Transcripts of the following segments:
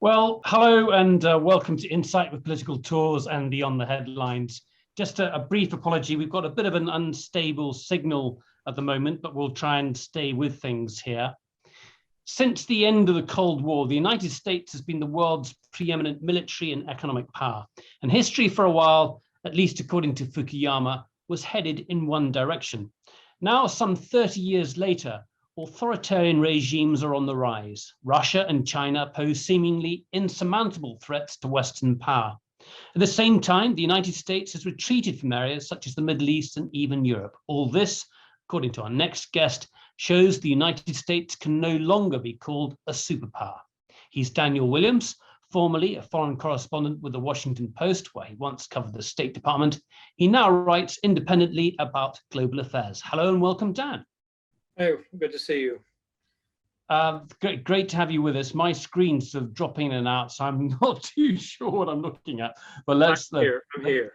Well, hello and welcome to Insight with Political Tours and Beyond the Headlines. Just a brief apology. We've got a bit of an unstable signal at the moment, but we'll try and stay with things here. Since the end of the Cold War, the United States has been the world's preeminent military and economic power. And history for a while, at least according to Fukuyama, was headed in one direction. Now, some 30 years later, authoritarian regimes are on the rise. Russia and China pose seemingly insurmountable threats to Western power. At the same time, the United States has retreated from areas such as the Middle East and even Europe. All this, according to our next guest, shows the United States can no longer be called a superpower. He's Daniel Williams, formerly a foreign correspondent with the Washington Post, where he once covered the State Department. He now writes independently about global affairs. Hello and welcome, Dan. Hey, good to see you. Great to have you with us. My screen's sort of dropping in and out, so I'm not too sure what I'm looking at. But I'm here.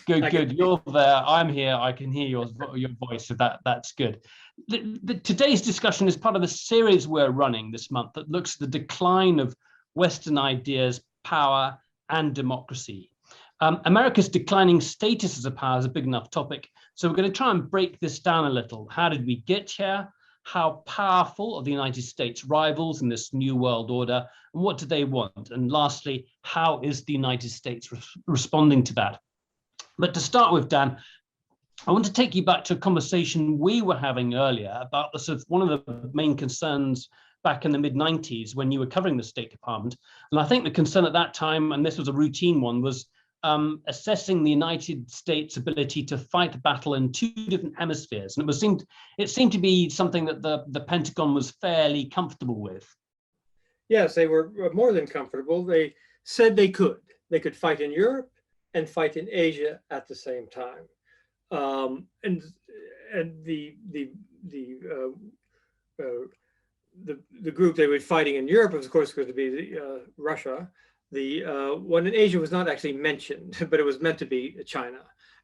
Good. You're there. I'm here. I can hear your voice, so that's good. Today's discussion is part of a series we're running this month that looks at the decline of Western ideas, power, and democracy. America's declining status as a power is a big enough topic. So we're going to try and break this down a little. How did we get here? How powerful are the United States rivals in this new world order? And what do they want? And lastly, how is the United States responding to that? But to start with, Dan, I want to take you back to a conversation we were having earlier about the sort of one of the main concerns back in the mid-90s when you were covering the State Department. And I think the concern at that time, and this was a routine one, was assessing the United States' ability to fight a battle in two different hemispheres. And it seemed to be something that the Pentagon was fairly comfortable with. Yes, they were more than comfortable. They said they could. They could fight in Europe and fight in Asia at the same time. And the group they were fighting in Europe, of course, was going to be Russia. The one in Asia was not actually mentioned, but it was meant to be China.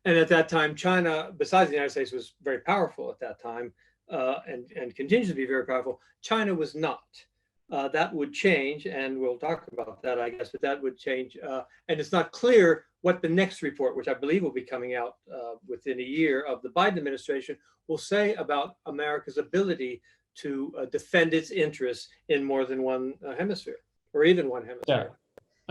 And at that time, China, besides the United States, was very powerful at that time and continues to be very powerful. China was not. That would change, and we'll talk about that, I guess, but that would change. And it's not clear what the next report, which I believe will be coming out within a year of the Biden administration, will say about America's ability to defend its interests in more than one hemisphere, or even one hemisphere. Yeah.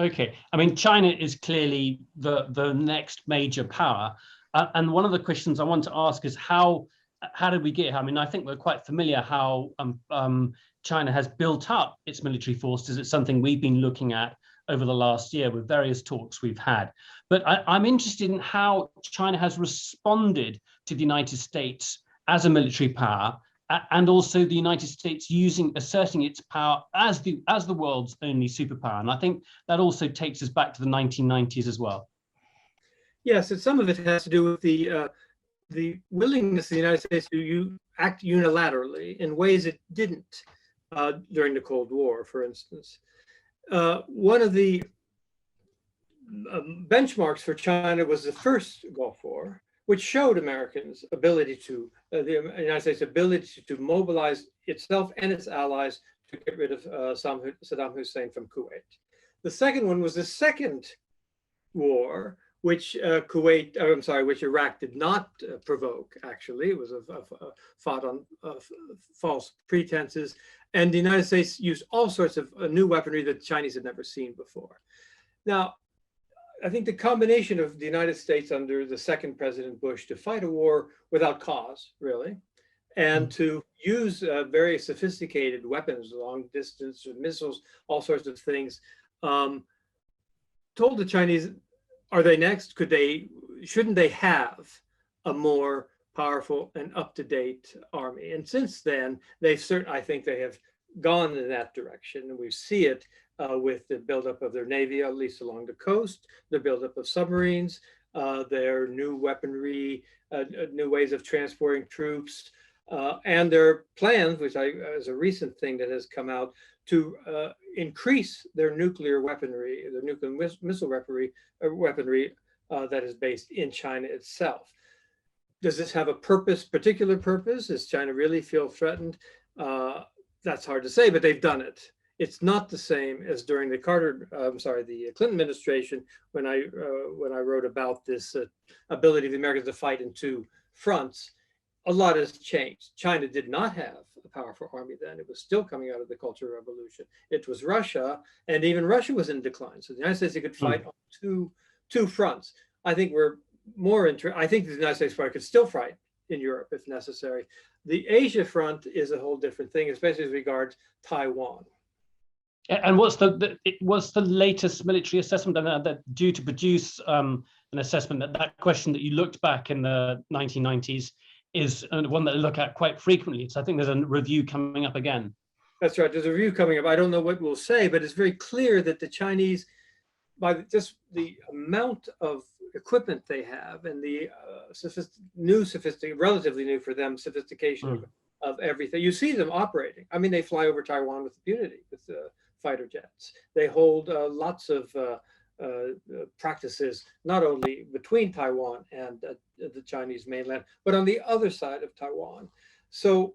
Okay, I mean, China is clearly the next major power. And one of the questions I want to ask is how did we get here? I mean, I think we're quite familiar how China has built up its military forces. It's something we've been looking at over the last year with various talks we've had. But I'm interested in how China has responded to the United States as a military power, and also the United States asserting its power as the world's only superpower. And I think that also takes us back to the 1990s as well. Yes, and some of it has to do with the willingness of the United States to act unilaterally in ways it didn't during the Cold War, for instance. One of the benchmarks for China was the first Gulf War, which showed Americans' ability to, the United States' ability to mobilize itself and its allies to get rid of Saddam Hussein from Kuwait. The second one was the second war, which which Iraq did not provoke, actually. It was fought on false pretenses. And the United States used all sorts of new weaponry that the Chinese had never seen before. Now, I think the combination of the United States under the second President Bush to fight a war without cause, really, and to use very sophisticated weapons, long distance missiles, all sorts of things, told the Chinese, are they next? Shouldn't they have a more powerful and up-to-date army? And since then, I think they have gone in that direction, and we see it with the buildup of their navy, at least along the coast, the buildup of submarines, their new weaponry, new ways of transporting troops, and their plans, which is a recent thing that has come out, to increase their nuclear weaponry, the nuclear missile weaponry that is based in China itself. Does this have a particular purpose? Does China really feel threatened? That's hard to say, but they've done it. It's not the same as during the the Clinton administration, when I wrote about this ability of the Americans to fight in two fronts. A lot has changed. China did not have a powerful army then. It was still coming out of the Cultural Revolution. It was Russia, and even Russia was in decline. So the United States could fight on two fronts. I think I think the United States could still fight in Europe if necessary. The Asia front is a whole different thing, especially as regards Taiwan. And what's the latest military assessment that due to produce an assessment that question that you looked back in the 1990s is one that I look at quite frequently. So I think there's a review coming up again. That's right. There's a review coming up. I don't know what we'll say, but it's very clear that the Chinese, by just the amount of equipment they have and the relatively new for them, sophistication of everything. You see them operating. I mean, they fly over Taiwan with impunity with fighter jets. They hold lots of practices, not only between Taiwan and the Chinese mainland, but on the other side of Taiwan. So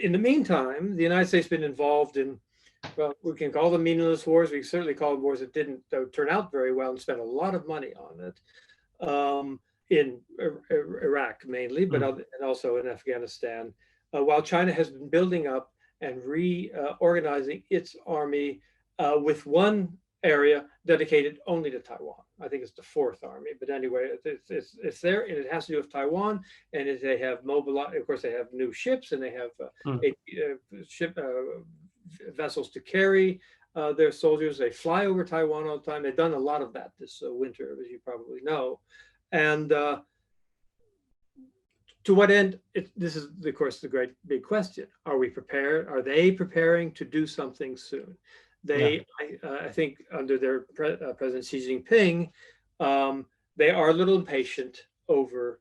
in the meantime, the United States has been involved in, well, we can call them meaningless wars. We certainly call them wars that didn't turn out very well and spent a lot of money on it, in Iraq mainly, but and also in Afghanistan, while China has been building up and reorganizing its army with one area dedicated only to Taiwan. I think it's the Fourth Army, but anyway, it's there, and it has to do with Taiwan. And they have mobilized, of course, they have new ships, and they have vessels to carry their soldiers. They fly over Taiwan all the time. They've done a lot of that this winter, as you probably know. And to what end? This is, of course, the great big question. Are we prepared? Are they preparing to do something soon? I think under their President Xi Jinping, they are a little impatient over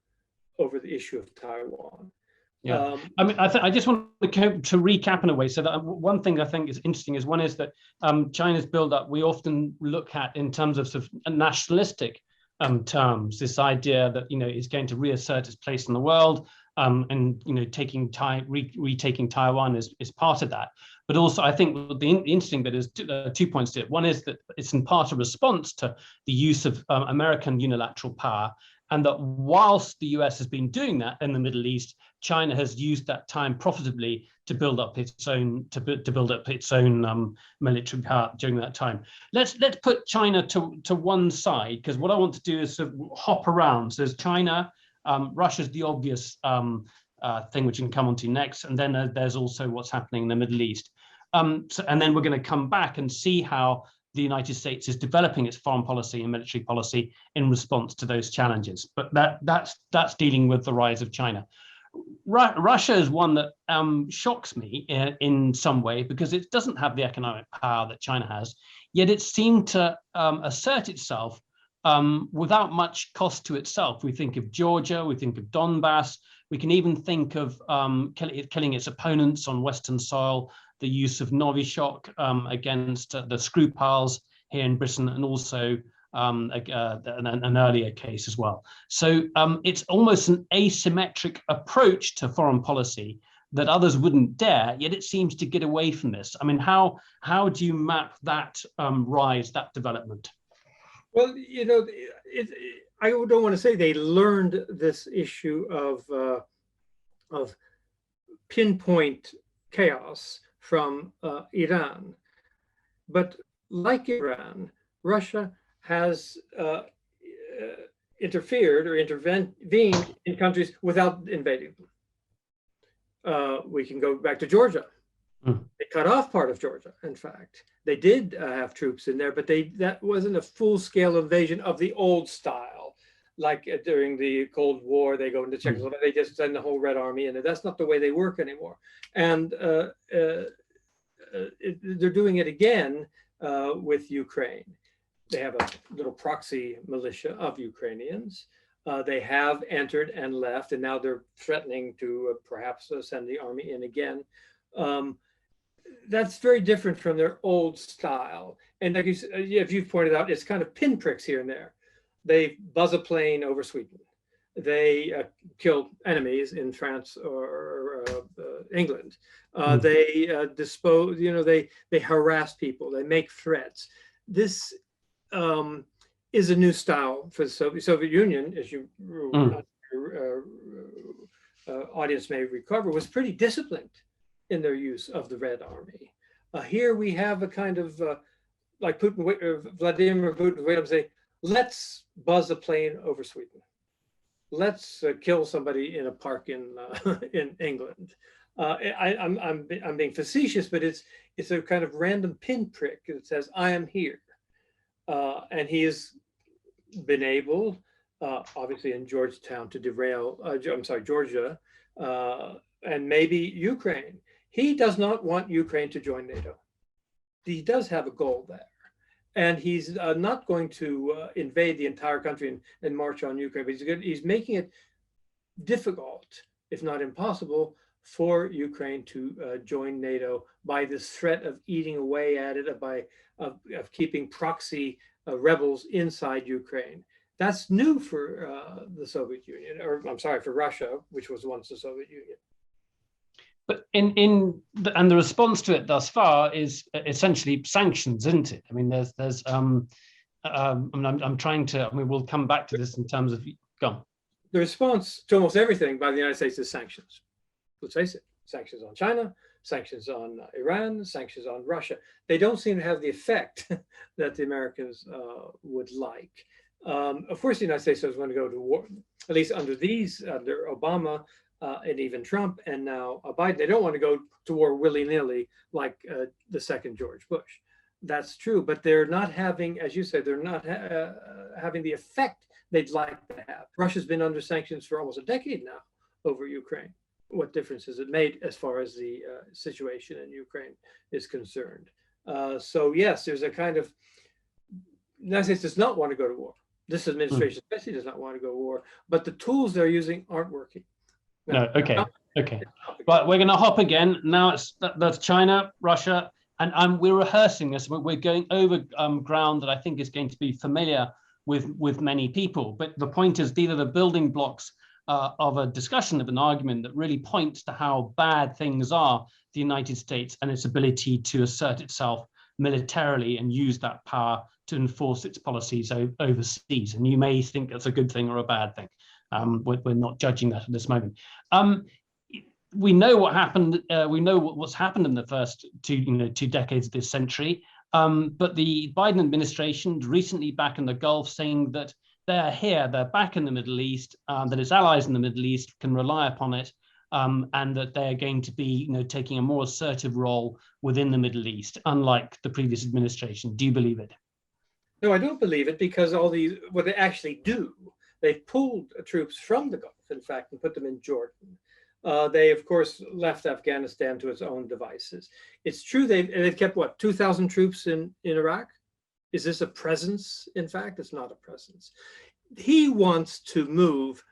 the issue of Taiwan. Yeah, I mean, I just want to recap in a way. So that one thing I think is interesting is one is that China's build-up we often look at in terms of sort of nationalistic terms. This idea that it's going to reassert its place in the world, and retaking Taiwan is part of that. But also, I think the interesting bit is 2 points to it. One is that it's in part a response to the use of American unilateral power, and that whilst the US has been doing that in the Middle East, China has used that time profitably to build up its own military power during that time. Let's put China to one side, because what I want to do is sort of hop around. So there's China, Russia's the obvious thing which we can come on to next, and then there's also what's happening in the Middle East. And then we're going to come back and see how the United States is developing its foreign policy and military policy in response to those challenges. But that's dealing with the rise of China. Russia is one that shocks me in some way, because it doesn't have the economic power that China has, yet it seemed to assert itself without much cost to itself. We think of Georgia, we think of Donbass, we can even think of killing its opponents on Western soil, the use of Novichok against the Skripals here in Britain, and also an earlier case as well. So it's almost an asymmetric approach to foreign policy that others wouldn't dare, yet it seems to get away from this. I mean, how do you map that rise, that development? Well, I don't want to say they learned this issue of pinpoint chaos from Iran, but like Iran, Russia has interfered or intervened in countries without invading them. We can go back to Georgia. They cut off part of Georgia. In fact, they did have troops in there, but that wasn't a full-scale invasion of the old style, like during the Cold War. They go into Czechoslovakia, they just send the whole Red Army in there. That's not the way they work anymore. And they're doing it again with Ukraine. They have a little proxy militia of Ukrainians. They have entered and left, and now they're threatening to perhaps send the army in again. That's very different from their old style. And like if you've pointed out, it's kind of pinpricks here and there. They buzz a plane over Sweden. they kill enemies in France or England. Mm. They dispose, they harass people, they make threats. This is a new style for the Soviet Union, as you audience may recover, was pretty disciplined in their use of the Red Army. Here we have a kind of like Vladimir Putin would say, let's buzz a plane over Sweden. Let's kill somebody in a park in England. I'm being facetious, but it's a kind of random pinprick that says, I am here. And he has been able, obviously in Georgia, and maybe Ukraine. He does not want Ukraine to join NATO. He does have a goal there. And he's not going to invade the entire country and march on Ukraine, but he's making it difficult, if not impossible, for Ukraine to join NATO by this threat of eating away at it, of keeping proxy rebels inside Ukraine. That's new for the Soviet Union, or I'm sorry, for Russia, which was once the Soviet Union. But the response to it thus far is essentially sanctions, isn't it? I mean, I'm trying to. I mean, we'll come back to this in terms of. Go on. The response to almost everything by the United States is sanctions. Let's face it: sanctions on China, sanctions on Iran, sanctions on Russia. They don't seem to have the effect that the Americans would like. Of course, the United States doesn't want to go to war, at least under Obama. And even Trump and now Biden, they don't want to go to war willy-nilly like the second George Bush. That's true, but they're not having, as you said, they're not having the effect they'd like to have. Russia's been under sanctions for almost a decade now over Ukraine. What difference has it made as far as the situation in Ukraine is concerned? So yes, there's a kind of, the United States does not want to go to war. This administration especially does not want to go to war, but the tools they're using aren't working. No, okay. But we're going to hop again. Now that's China, Russia, and we're rehearsing this. We're going over ground that I think is going to be familiar with many people. But the point is, these are the building blocks of a discussion, of an argument that really points to how bad things are, the United States and its ability to assert itself militarily and use that power to enforce its policies overseas. And you may think that's a good thing or a bad thing. We're not judging that at this moment. We know what happened. We know what's happened in the first two decades of this century. But the Biden administration recently back in the Gulf saying that they're here, they're back in the Middle East, that its allies in the Middle East can rely upon it, and that they're going to be taking a more assertive role within the Middle East, unlike the previous administration. Do you believe it? No, I don't believe it, because what they actually do. They've pulled troops from the Gulf, in fact, and put them in Jordan. They, of course, left Afghanistan to its own devices. It's true they've kept, what, 2,000 troops in Iraq? Is this a presence? In fact, it's not a presence. He wants to move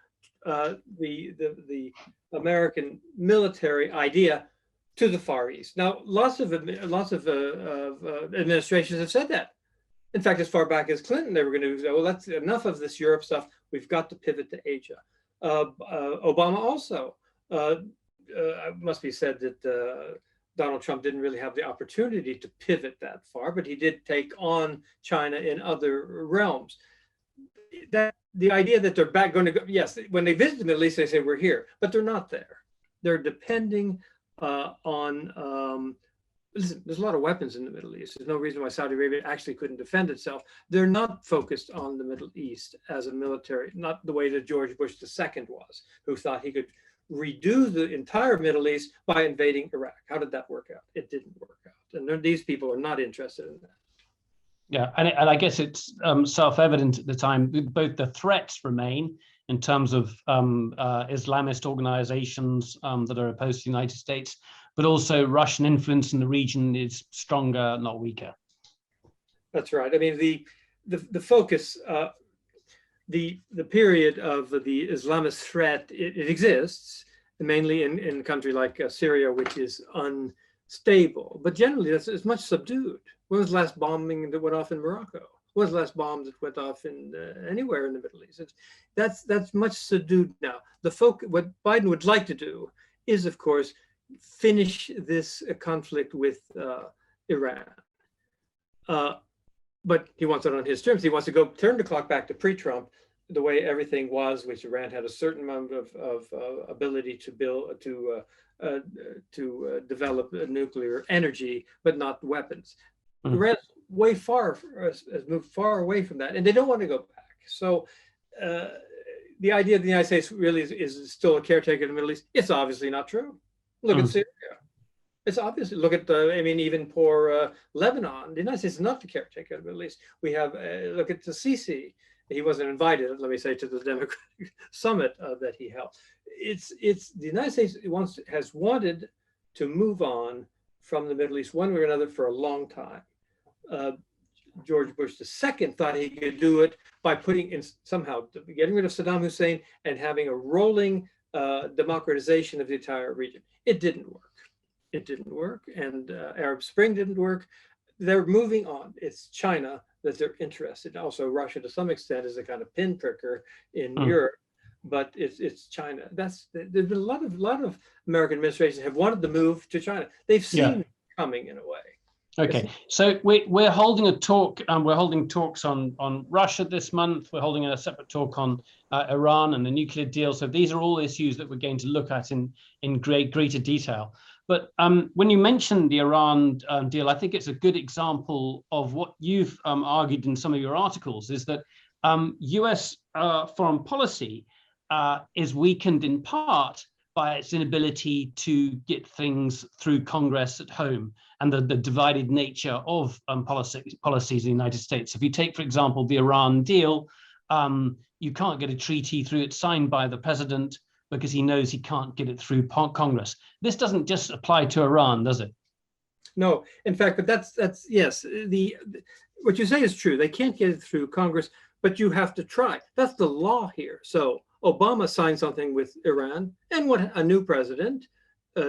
the American military idea to the Far East. Now, lots of administrations have said that. In fact, as far back as Clinton, they were going to say, well, that's enough of this Europe stuff. We've got to pivot to Asia. Obama also, it must be said that Donald Trump didn't really have the opportunity to pivot that far, but he did take on China in other realms. That the idea that they're back going to go, yes, when they visit the Middle East, they say we're here, but they're not there. They're depending on, listen, there's a lot of weapons in the Middle East. There's no reason why Saudi Arabia actually couldn't defend itself. They're not focused on the Middle East as a military, not the way that George Bush II was, who thought he could redo the entire Middle East by invading Iraq. How did that work out? It didn't work out. And these people are not interested in that. Yeah, and I guess it's self-evident at the time, both the threats remain in terms of Islamist organizations that are opposed to the United States, but also Russian influence in the region is stronger, not weaker. That's right. I mean, the focus, the period of the Islamist threat, it exists, mainly in a country like Syria, which is unstable. But generally, it's much subdued. When was the last bombing that went off in Morocco? was the last bomb that went off in anywhere in the Middle East? That's much subdued now. What Biden would like to do is, of course, finish this conflict with Iran. But he wants it on his terms. He wants to turn the clock back to pre-Trump, the way everything was, which Iran had a certain amount of ability to build, to develop nuclear energy, but not weapons. Iran has moved far away from that, and they don't want to go back. So the idea that the United States really is still a caretaker in the Middle East, it's obviously not true. Look at Syria. It's obviously, look at even poor Lebanon. The United States is not the caretaker of the Middle East. We have, look at the Sisi. He wasn't invited, let me say, to the Democratic summit that he held. It's the United States has wanted to move on from the Middle East one way or another for a long time. George Bush II thought he could do it by somehow getting rid of Saddam Hussein and having a rolling democratization of the entire region. It didn't work. It didn't work, and Arab Spring didn't work. They're moving on. It's China that they're interested. Also, Russia to some extent is a kind of pinpricker in Europe, but it's China. There's been a lot of American administrations have wanted to move to China. They've seen it coming in a way. Okay, so we're holding a talk. We're holding talks on Russia this month. We're holding a separate talk on Iran and the nuclear deal. So these are all issues that we're going to look at in greater detail. But when you mentioned the Iran deal, I think it's a good example of what you've argued in some of your articles, is that US foreign policy is weakened in part by its inability to get things through Congress at home and the divided nature of policies in the United States. If you take, for example, the Iran deal, you can't get a treaty through it signed by the president because he knows he can't get it through Congress. This doesn't just apply to Iran, does it? No, in fact, but that's yes. What you say is true. They can't get it through Congress, but you have to try. That's the law here. So Obama signed something with Iran, and what a new president,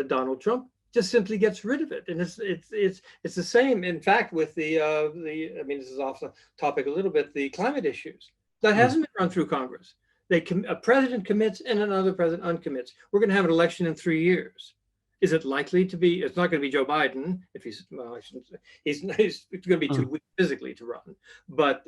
Donald Trump, just simply gets rid of it. And it's the same, in fact, with I mean, this is off the topic a little bit, the climate issues. That hasn't been run through Congress. A president commits and another president uncommits. We're going to have an election in 3 years. Is it likely to be? It's not going to be Joe Biden if I shouldn't say. It's going to be too weak physically to run. But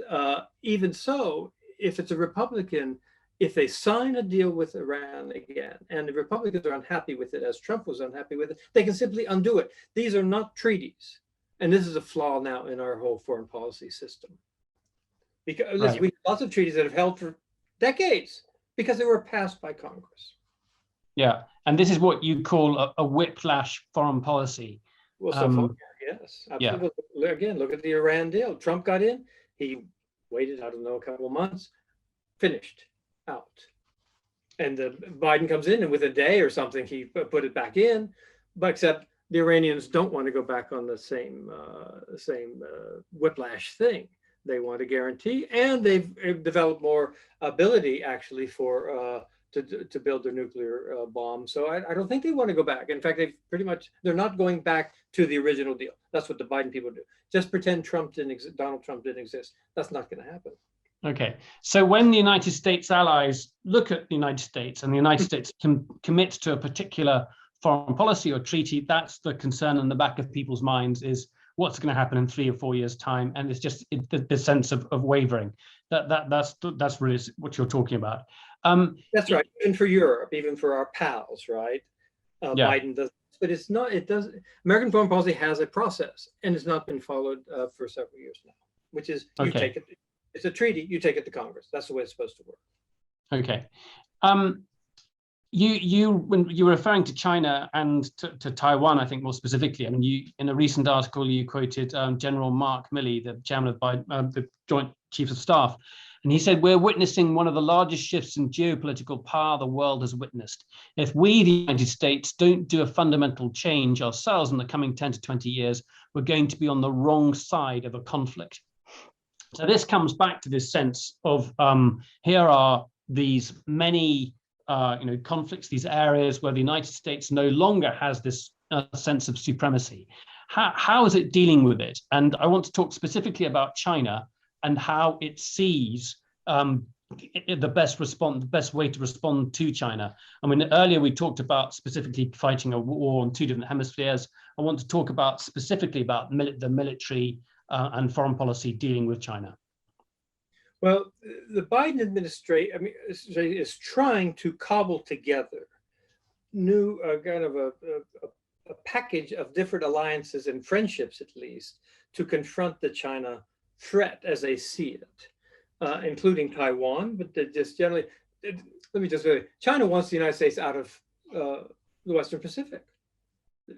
even so, if it's a Republican, if they sign a deal with Iran again, and the Republicans are unhappy with it, as Trump was unhappy with it, they can simply undo it. These are not treaties. And this is a flaw now in our whole foreign policy system. Because we have lots of treaties that have held for decades because they were passed by Congress. Yeah, and this is what you call a whiplash foreign policy. Well, so far, yes, absolutely. Yeah. Again, look at the Iran deal. Trump got in. He waited, I don't know, a couple of months, finished, out. And Biden comes in, and with a day or something, he put it back in. But except the Iranians don't want to go back on the same whiplash thing. They want a guarantee, and they've developed more ability actually to build their nuclear bomb. So I don't think they want to go back. In fact, they're not going back to the original deal. That's what the Biden people do. Just pretend Donald Trump didn't exist. That's not going to happen. Okay. So when the United States allies look at the United States and the United States commits to a particular foreign policy or treaty, that's the concern in the back of people's minds is what's going to happen in 3 or 4 years' time, and it's just the sense of wavering. That's really what you're talking about. That's right. Even for Europe, even for our pals, right? Biden does, but it's not. It does. American foreign policy has a process, and it's not been followed for several years now. Which is you take it. It's a treaty. You take it to Congress. That's the way it's supposed to work. Okay. When you were referring to China and to Taiwan, I think more specifically, I mean, in a recent article, you quoted General Mark Milley, the chairman of the Joint Chiefs of Staff, and he said, "We're witnessing one of the largest shifts in geopolitical power the world has witnessed. If we, the United States, don't do a fundamental change ourselves in the coming 10 to 20 years, we're going to be on the wrong side of a conflict." So this comes back to this sense of here are these many conflicts, these areas where the United States no longer has this sense of supremacy. How is it dealing with it? And I want to talk specifically about China, and how it sees the best way to respond to China. I mean, earlier we talked about specifically fighting a war on two different hemispheres. I want to talk about specifically about the military and foreign policy dealing with China. Well, the Biden administration, is trying to cobble together new kind of a package of different alliances and friendships, at least, to confront the China threat as they see it, including Taiwan, but just generally, let me just say, China wants the United States out of the Western Pacific.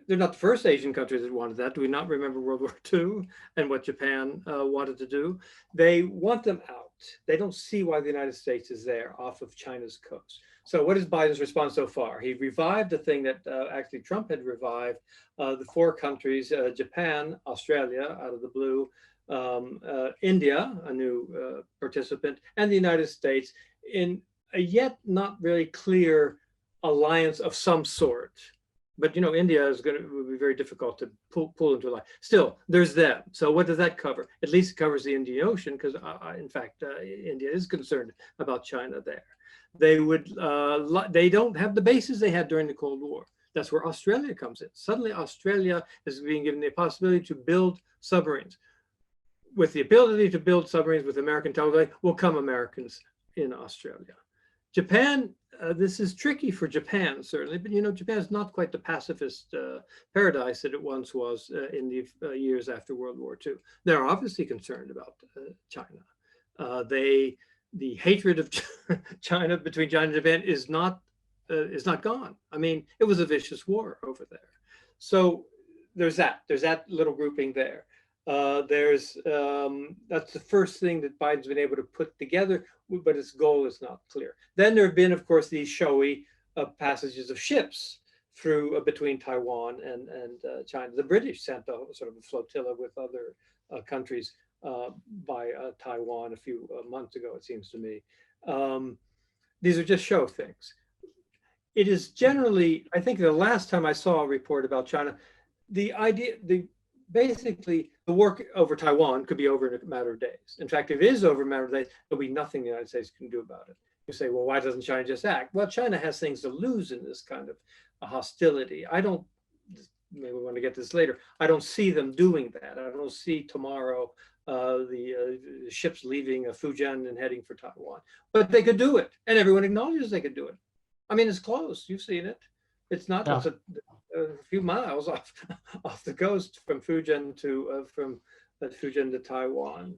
They're not the first Asian country that wanted that. Do we not remember World War II and what Japan wanted to do? They want them out. They don't see why the United States is there off of China's coast. So what is Biden's response so far? He revived the thing that actually Trump had revived, the four countries, Japan, Australia, out of the blue, India, a new participant, and the United States in a yet not very clear alliance of some sort. But India would be very difficult to pull into a line. Still, there's them. So what does that cover? At least it covers the Indian Ocean, because in fact, India is concerned about China there. They don't have the bases they had during the Cold War. That's where Australia comes in. Suddenly, Australia is being given the possibility to build submarines. With the ability to build submarines with American technology will come Americans in Australia. Japan, this is tricky for Japan, certainly, but Japan is not quite the pacifist paradise that it once was in the years after World War II. They're obviously concerned about China. The hatred of China between China and Japan is not gone. I mean, it was a vicious war over there. So there's that little grouping there. That's the first thing that Biden's been able to put together, but its goal is not clear. Then there have been, of course, these showy passages of ships through between Taiwan and China. The British sent a sort of a flotilla with other countries by Taiwan a few months ago, it seems to me. These are just show things. It is generally, I think the last time I saw a report about China, basically, the work over Taiwan could be over in a matter of days. In fact, if it is over in a matter of days, there'll be nothing the United States can do about it. You say, well, why doesn't China just act? Well, China has things to lose in this kind of hostility. Maybe we want to get to this later. I don't see them doing that. I don't see tomorrow the ships leaving Fujian and heading for Taiwan. But they could do it, and everyone acknowledges they could do it. I mean, it's close. You've seen it. It's not just a few miles off the coast from Fujian to Taiwan.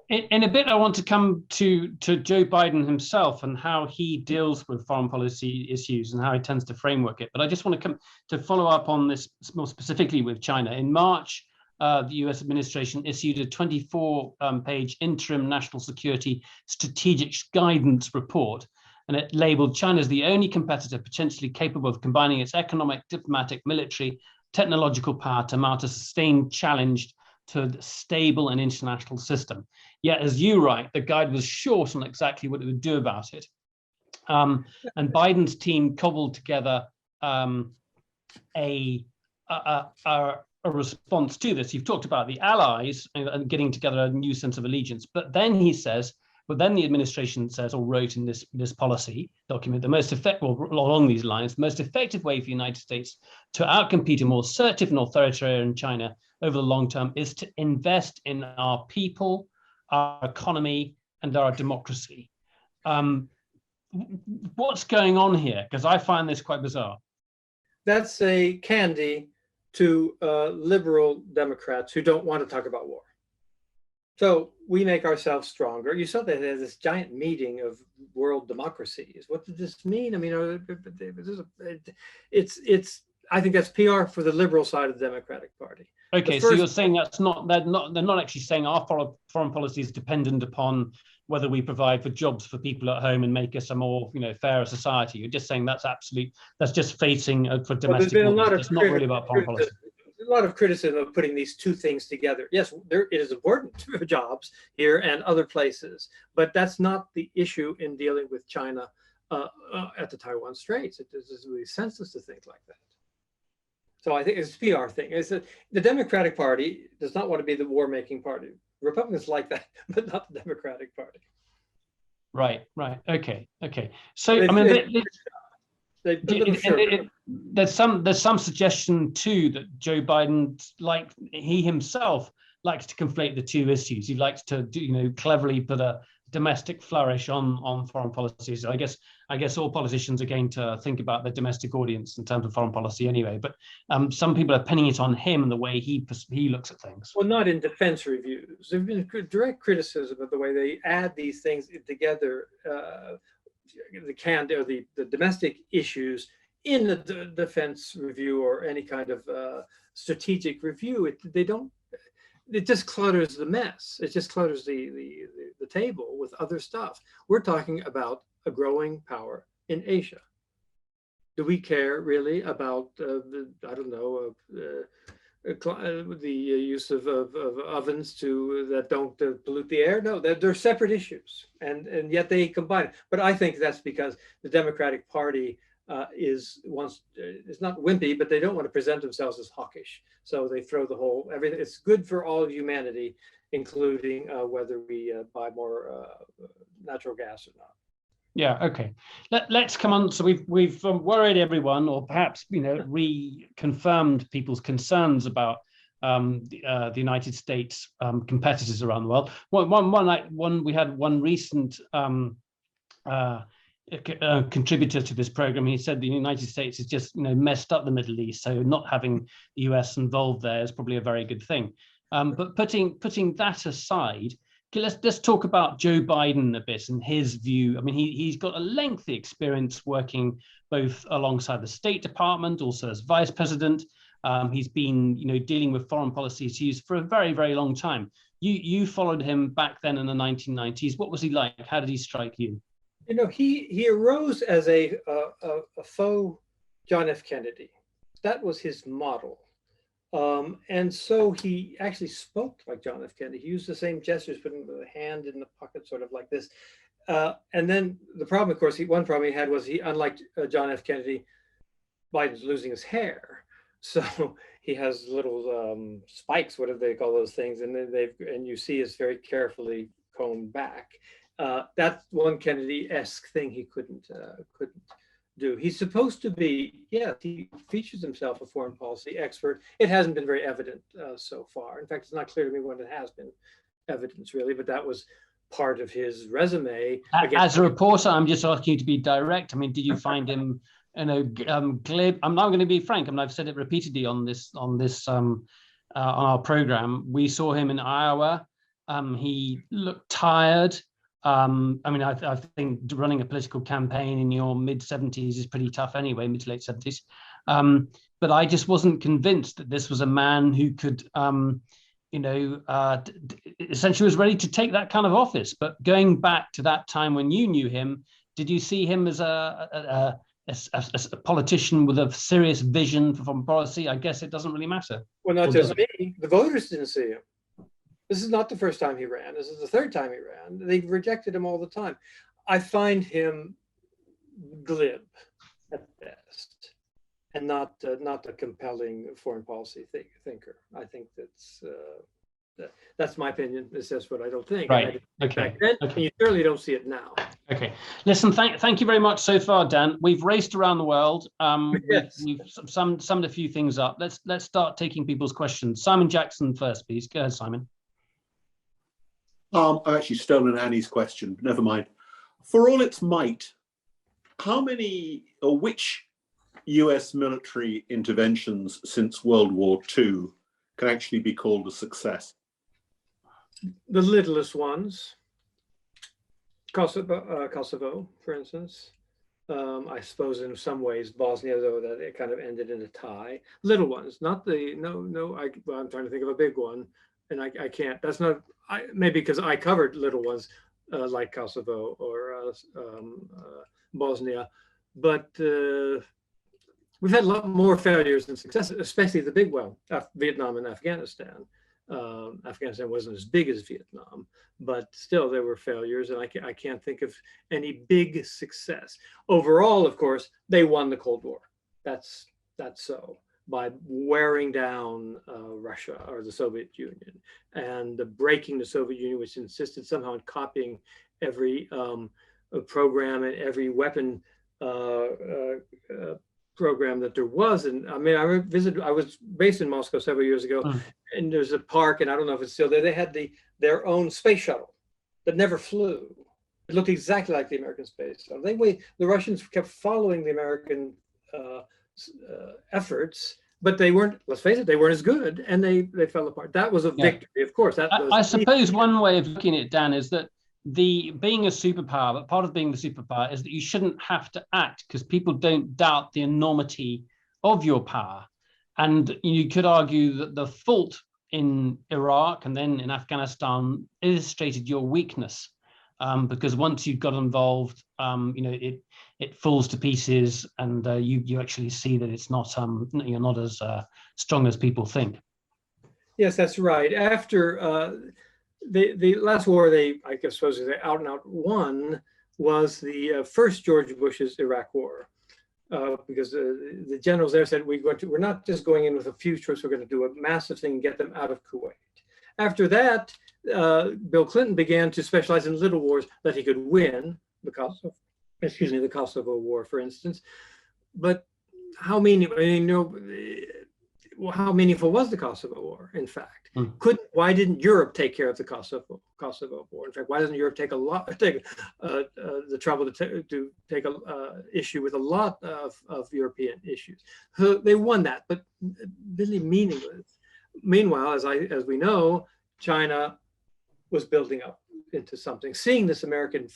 In a bit, I want to come to Joe Biden himself and how he deals with foreign policy issues and how he tends to framework it. But I just want to come to follow up on this more specifically with China. In March, the US administration issued a 24-page interim national security strategic guidance report, and it labeled China as the only competitor potentially capable of combining its economic, diplomatic, military, technological power to mount a sustained challenge to a stable and international system. Yet, as you write, the guide was short on exactly what it would do about it. And Biden's team cobbled together a response to this. You've talked about the allies and getting together a new sense of allegiance, but then he says, but then the administration says, or wrote in this policy document, the most effective, along these lines, the most effective way for the United States to outcompete a more assertive and authoritarian China over the long term is to invest in our people, our economy, and our democracy. What's going on here? Because I find this quite bizarre. That's a candy to liberal Democrats who don't want to talk about war. So we make ourselves stronger. You saw that there's this giant meeting of world democracies. What does this mean? I mean, I think that's PR for the liberal side of the Democratic Party. Okay, so you're saying they're not actually saying our foreign policy is dependent upon whether we provide for jobs for people at home and make us a more fairer society. You're just saying that's just facing for domestic. It's not really about foreign policy. A lot of criticism of putting these two things together. Yes, it is important for jobs here and other places, but that's not the issue in dealing with China at the Taiwan Straits. It is really senseless to think like that. So I think it's a PR thing. The Democratic Party does not want to be the war-making party. Republicans like that, but not the Democratic Party. Right. Okay. So They, I mean, a little sugar. there's some suggestion too that Joe Biden, like he himself, likes to conflate the two issues. He likes to cleverly put a domestic flourish on foreign policies. I guess all politicians are going to think about the domestic audience in terms of foreign policy anyway. But some people are pinning it on him and the way he looks at things. Well, not in defense reviews. There've been direct criticism of the way they add these things together. The domestic issues in the defense review or any kind of strategic review. It just clutters the mess. It just clutters the table with other stuff. We're talking about a growing power in Asia. Do we care really about the use of ovens that don't pollute the air? No, they're separate issues, and yet they combine. But I think that's because the Democratic Party is not wimpy, but they don't want to present themselves as hawkish. So they throw everything. It's good for all of humanity, including whether we buy more natural gas or not. Yeah. Okay. Let's come on. So we've worried everyone, or perhaps reconfirmed people's concerns about the United States competitors around the world. We had one recent contributor to this program. He said the United States has just messed up the Middle East, so not having the US involved there is probably a very good thing. But putting that aside, let's talk about Joe Biden a bit and his view. I mean, he's got a lengthy experience working both alongside the State Department, also as vice president. He's been dealing with foreign policy issues for a very, very long time. You followed him back then in the 1990s. What was he like? How did he strike you? He arose as a faux John F. Kennedy. That was his model. And so he actually spoke like John F. Kennedy. He used the same gestures, putting the hand in the pocket, sort of like this. And then the problem, of course, one problem he had was unlike John F. Kennedy, Biden's losing his hair. So he has little spikes, what do they call those things? And you see it's very carefully combed back. That's one Kennedy-esque thing he couldn't do. He's supposed to be, he features himself a foreign policy expert. It hasn't been very evident so far. In fact, it's not clear to me when it has been evidence really, but that was part of his resume. As a reporter, I'm just asking you to be direct. I mean, did you find him, glib? I'm now going to be frank. I mean, I've said it repeatedly on our program. We saw him in Iowa. He looked tired. I think running a political campaign in your mid-70s is pretty tough anyway, mid to late 70s. But I just wasn't convinced that this was a man who could, essentially was ready to take that kind of office. But going back to that time when you knew him, did you see him as a politician with a serious vision for foreign policy? I guess it doesn't really matter. Well, not just me. The voters didn't see him. This is not the first time he ran. This is the third time he ran. They rejected him all the time. I find him glib at best, and not a compelling foreign policy thinker. I think that's my opinion. It's just what I don't think. Right. Okay. Back then, and you certainly don't see it now. Okay. Listen, thank you very much so far, Dan. We've raced around the world. Yes. We've summed a few things up. Let's start taking people's questions. Simon Jackson first, please. Go ahead, Simon. I've actually stolen Annie's question, but never mind. For all its might, which US military interventions since World War II can actually be called a success? The littlest ones. Kosovo, for instance. I suppose in some ways Bosnia, though, that it kind of ended in a tie. Little ones, not I'm trying to think of a big one. And I can't, that's not, maybe because I covered little ones like Kosovo or Bosnia, but we've had a lot more failures than successes, especially the big one, Vietnam and Afghanistan. Afghanistan wasn't as big as Vietnam, but still there were failures, and I can't think of any big success. Overall, of course, they won the Cold War. That's so. by wearing down Russia or the Soviet Union, and breaking the Soviet Union, which insisted somehow on copying every program and every weapon program that there was. And I mean, I was based in Moscow several years ago, and there's a park, and I don't know if it's still there. They had their own space shuttle that never flew. It looked exactly like the American space shuttle. The Russians kept following the American efforts, but they weren't, let's face it, they weren't as good, and they fell apart. That was a victory, of course. I suppose one way of looking at it, Dan, is that being a superpower, but part of being the superpower is that you shouldn't have to act, because people don't doubt the enormity of your power. And you could argue that the fault in Iraq and then in Afghanistan illustrated your weakness, because once you got involved, it falls to pieces, and you actually see that it's not you're not as strong as people think. Yes, that's right. After the last war, I suppose they out and out won, was the first George Bush's Iraq War, because the generals there said we're not just going in with a few troops, we're going to do a massive thing and get them out of Kuwait. After that, Bill Clinton began to specialize in little wars that he could win, the Kosovo War, for instance. But how meaningful was the Kosovo War, in fact? Why didn't Europe take care of the Kosovo War? In fact, why doesn't Europe take the trouble to take a issue with a lot of European issues? So they won that, but really meaningless. Meanwhile, as we know, China was building up into something. Seeing this American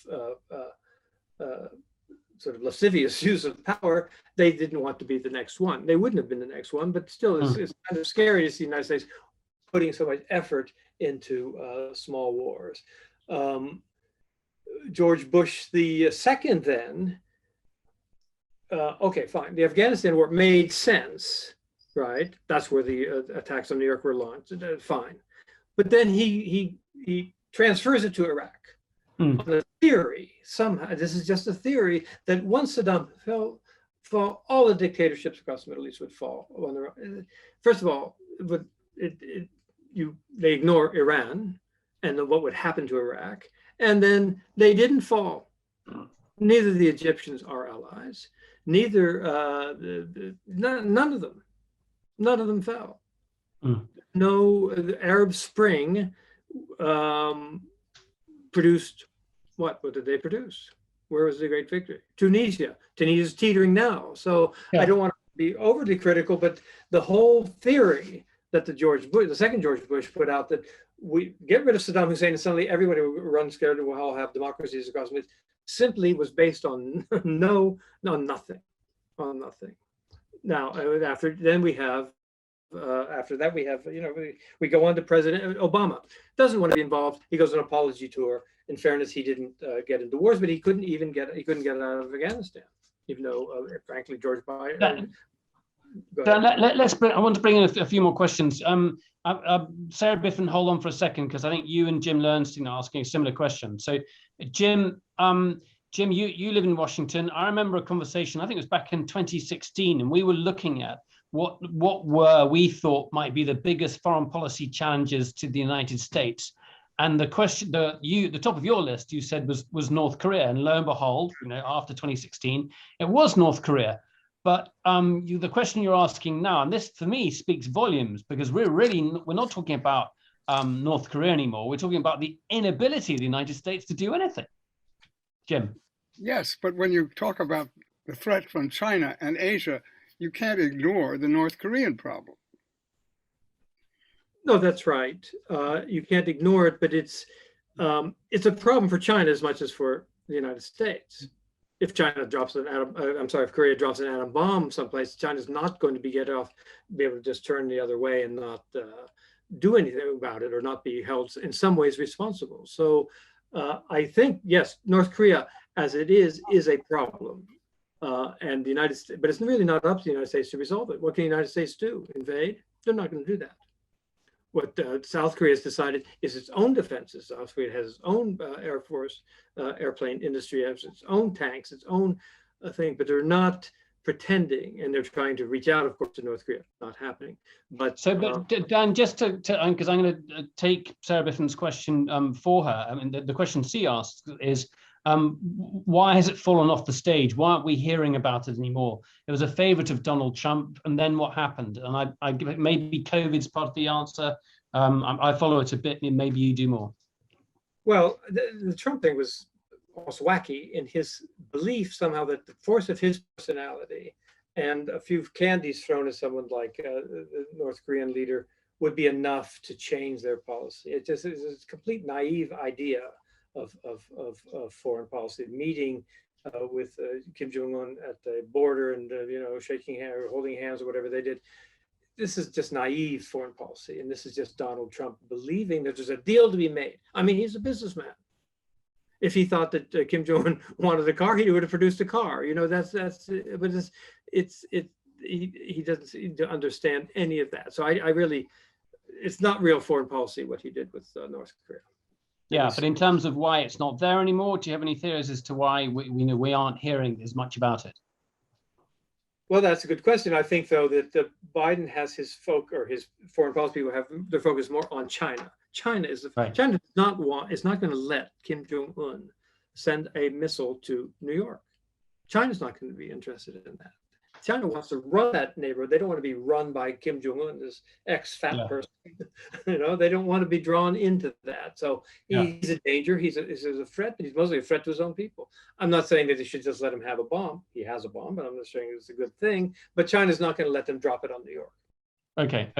sort of lascivious use of power, they didn't want to be the next one. They wouldn't have been the next one, but still, it's kind of scary to see the United States putting so much effort into small wars. George Bush the second then, okay, fine. The Afghanistan war made sense, right? That's where the attacks on New York were launched, fine. But then he transfers it to Iraq. On the theory, somehow, this is just a theory, that once Saddam fell, all the dictatorships across the Middle East would fall. First of all, they ignore Iran and what would happen to Iraq, and then they didn't fall. Neither the Egyptians are allies. Neither none of them fell. No, the Arab Spring produced what? What did they produce? Where was the great victory? Tunisia. Tunisia's teetering now. So I don't want to be overly critical, but the whole theory that the second George Bush put out, that we get rid of Saddam Hussein and suddenly everybody will run scared and we'll all have democracies across the Middle East, simply was based on nothing. Now, after that we have, we go on to President Obama. Doesn't want to be involved. He goes on an apology tour. In fairness, he didn't get into wars, but he couldn't get out of Afghanistan, even though, frankly, George Biden. I want to bring in a few more questions. Sarah Biffen, hold on for a second, because I think you and Jim Lernstein are asking a similar question. So, Jim, you live in Washington. I remember a conversation, I think it was back in 2016, and we were looking at what we thought might be the biggest foreign policy challenges to the United States. And the question, the top of your list, you said was North Korea, and lo and behold, after 2016, it was North Korea. But the question you're asking now, and this for me speaks volumes, because we're not talking about North Korea anymore. We're talking about the inability of the United States to do anything. Jim. Yes, but when you talk about the threat from China and Asia, you can't ignore the North Korean problem. No, that's right. You can't ignore it, but it's a problem for China as much as for the United States. If Korea drops an atom bomb someplace, China's not going to be able to just turn the other way and not do anything about it, or not be held in some ways responsible. So I think, yes, North Korea as it is a problem. And the United States, but it's really not up to the United States to resolve it. What can the United States do? Invade? They're not going to do that. What South Korea has decided is its own defenses. South Korea has its own Air Force, airplane industry, has its own tanks, its own thing, but they're not pretending, and they're trying to reach out, of course, to North Korea. Not happening. But Dan, just to because I'm going to take Sarah Biffin's question for her. I mean, the question she asked is, why has it fallen off the stage? Why aren't we hearing about it anymore? It was a favorite of Donald Trump, and then what happened? And I give it, maybe COVID's part of the answer. I follow it a bit, and maybe you do more. Well, the Trump thing was almost wacky in his belief somehow that the force of his personality and a few candies thrown at someone like the North Korean leader would be enough to change their policy. It just is a complete naive idea of foreign policy. Meeting with Kim Jong-un at the border and shaking hands or holding hands or whatever they did. This is just naive foreign policy, and this is just Donald Trump believing that there's a deal to be made. I mean, he's a businessman. If he thought that Kim Jong-un wanted a car, he would have produced a car. But he doesn't seem to understand any of that. So I really, it's not real foreign policy what he did with North Korea. Yeah, but in terms of why it's not there anymore, do you have any theories as to why we aren't hearing as much about it? Well, that's a good question. I think, though, that Biden has his foreign policy people have their focus more on China. China is China is not going to let Kim Jong-un send a missile to New York. China's not going to be interested in that. China wants to run that neighborhood. They don't want to be run by Kim Jong-un, this ex-fat person. They don't want to be drawn into that. So he's a danger. He's a threat, but he's mostly a threat to his own people. I'm not saying that they should just let him have a bomb. He has a bomb, but I'm not saying it's a good thing. But China's not going to let them drop it on New York. Okay.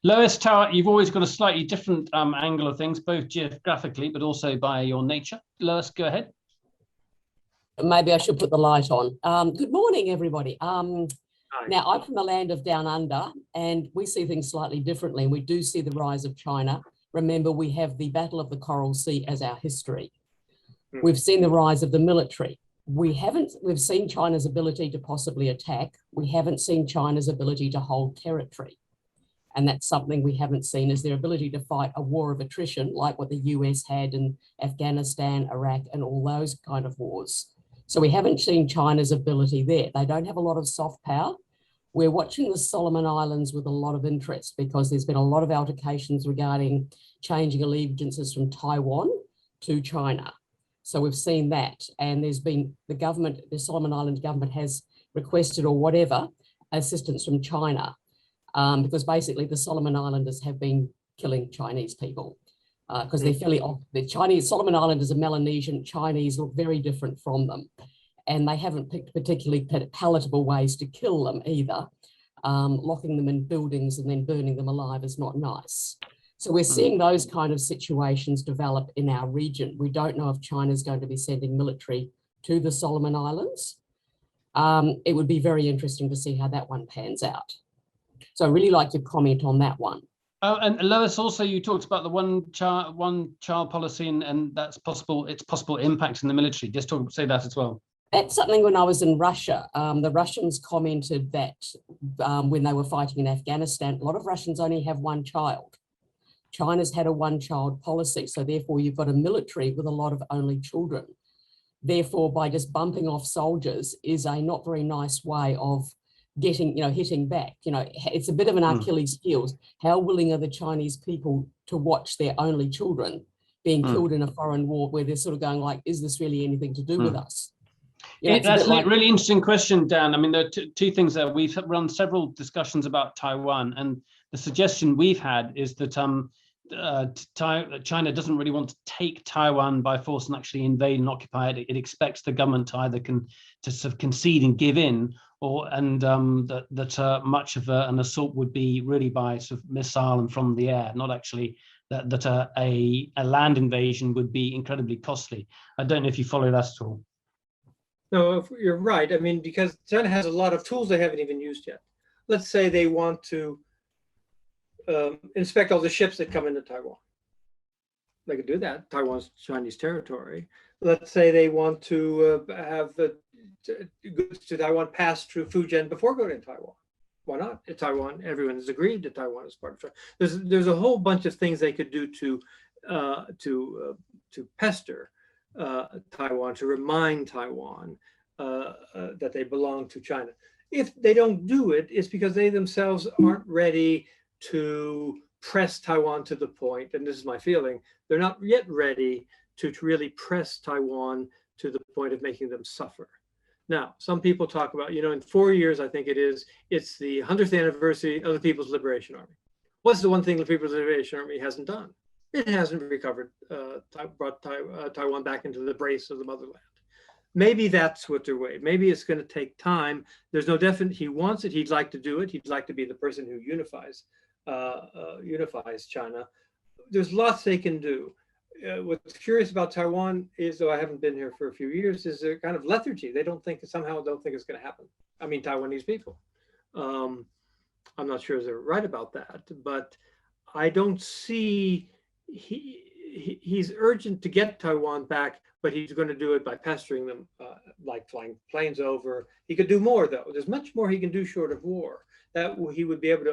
Lois Tower, you've always got a slightly different angle of things, both geographically, but also by your nature. Lois, go ahead. Maybe I should put the light on. Good morning, everybody. Now, I'm from the land of down under, and we see things slightly differently. And we do see the rise of China. Remember, we have the Battle of the Coral Sea as our history. We've seen the rise of the military. We've seen China's ability to possibly attack. We haven't seen China's ability to hold territory. And that's something we haven't seen, is their ability to fight a war of attrition, like what the US had in Afghanistan, Iraq, and all those kind of wars. So we haven't seen China's ability there. They don't have a lot of soft power. We're watching the Solomon Islands with a lot of interest because there's been a lot of altercations regarding changing allegiances from Taiwan to China. So we've seen that. And there's been the Solomon Island government has requested or whatever assistance from China because basically the Solomon Islanders have been killing Chinese people. Because they're the Chinese, Solomon Islanders are Melanesian, Chinese look very different from them. And they haven't picked particularly palatable ways to kill them either. Locking them in buildings and then burning them alive is not nice. So we're seeing those kind of situations develop in our region. We don't know if China's going to be sending military to the Solomon Islands. It would be very interesting to see how that one pans out. So I'd really like to comment on that one. And Lois, also you talked about the one child policy and that's possible. It's possible impact in the military. Just say that as well. That's something when I was in Russia. The Russians commented that when they were fighting in Afghanistan, a lot of Russians only have one child. China's had a one-child policy, so therefore you've got a military with a lot of only children. Therefore, by just bumping off soldiers is a not very nice way of hitting back. It's a bit of an Achilles heel. How willing are the Chinese people to watch their only children being killed in a foreign war where they're sort of going like, is this really anything to do with us? That's a really interesting question, Dan. I mean, there are two things there. We've run several discussions about Taiwan, and the suggestion we've had is that China doesn't really want to take Taiwan by force and actually invade and occupy it. It expects the government to either to sort of concede and give in, that much of an assault would be really by sort of missile and from the air, not actually that a land invasion would be incredibly costly. I don't know if you follow that at all. No, you're right. I mean, because China has a lot of tools they haven't even used yet. Let's say they want to inspect all the ships that come into Taiwan. They could do that. Taiwan's Chinese territory. Let's say they want to have the goods to Taiwan pass through Fujian before going to Taiwan. Why not? In Taiwan, everyone has agreed that Taiwan is part of China. There's a whole bunch of things they could do to pester Taiwan, to remind Taiwan that they belong to China. if they don't do it, it's because they themselves aren't ready to press Taiwan to the point, and this is my feeling, they're not yet ready to really press Taiwan to the point of making them suffer. Now, some people talk about, in 4 years, I think it's the 100th anniversary of the People's Liberation Army. What's the one thing the People's Liberation Army hasn't done? It hasn't recovered, brought Taiwan back into the embrace of the motherland. Maybe that's what they're waiting. Maybe it's going to take time. There's no definite, he wants it. He'd like to do it. He'd like to be the person who unifies China. There's lots they can do. What's curious about Taiwan is, though I haven't been here for a few years, is a kind of lethargy. They somehow don't think it's going to happen. I mean, Taiwanese people. I'm not sure they're right about that, but I don't see, he's urgent to get Taiwan back, but he's going to do it by pestering them, like flying planes over. He could do more, though. There's much more he can do short of war that he would be able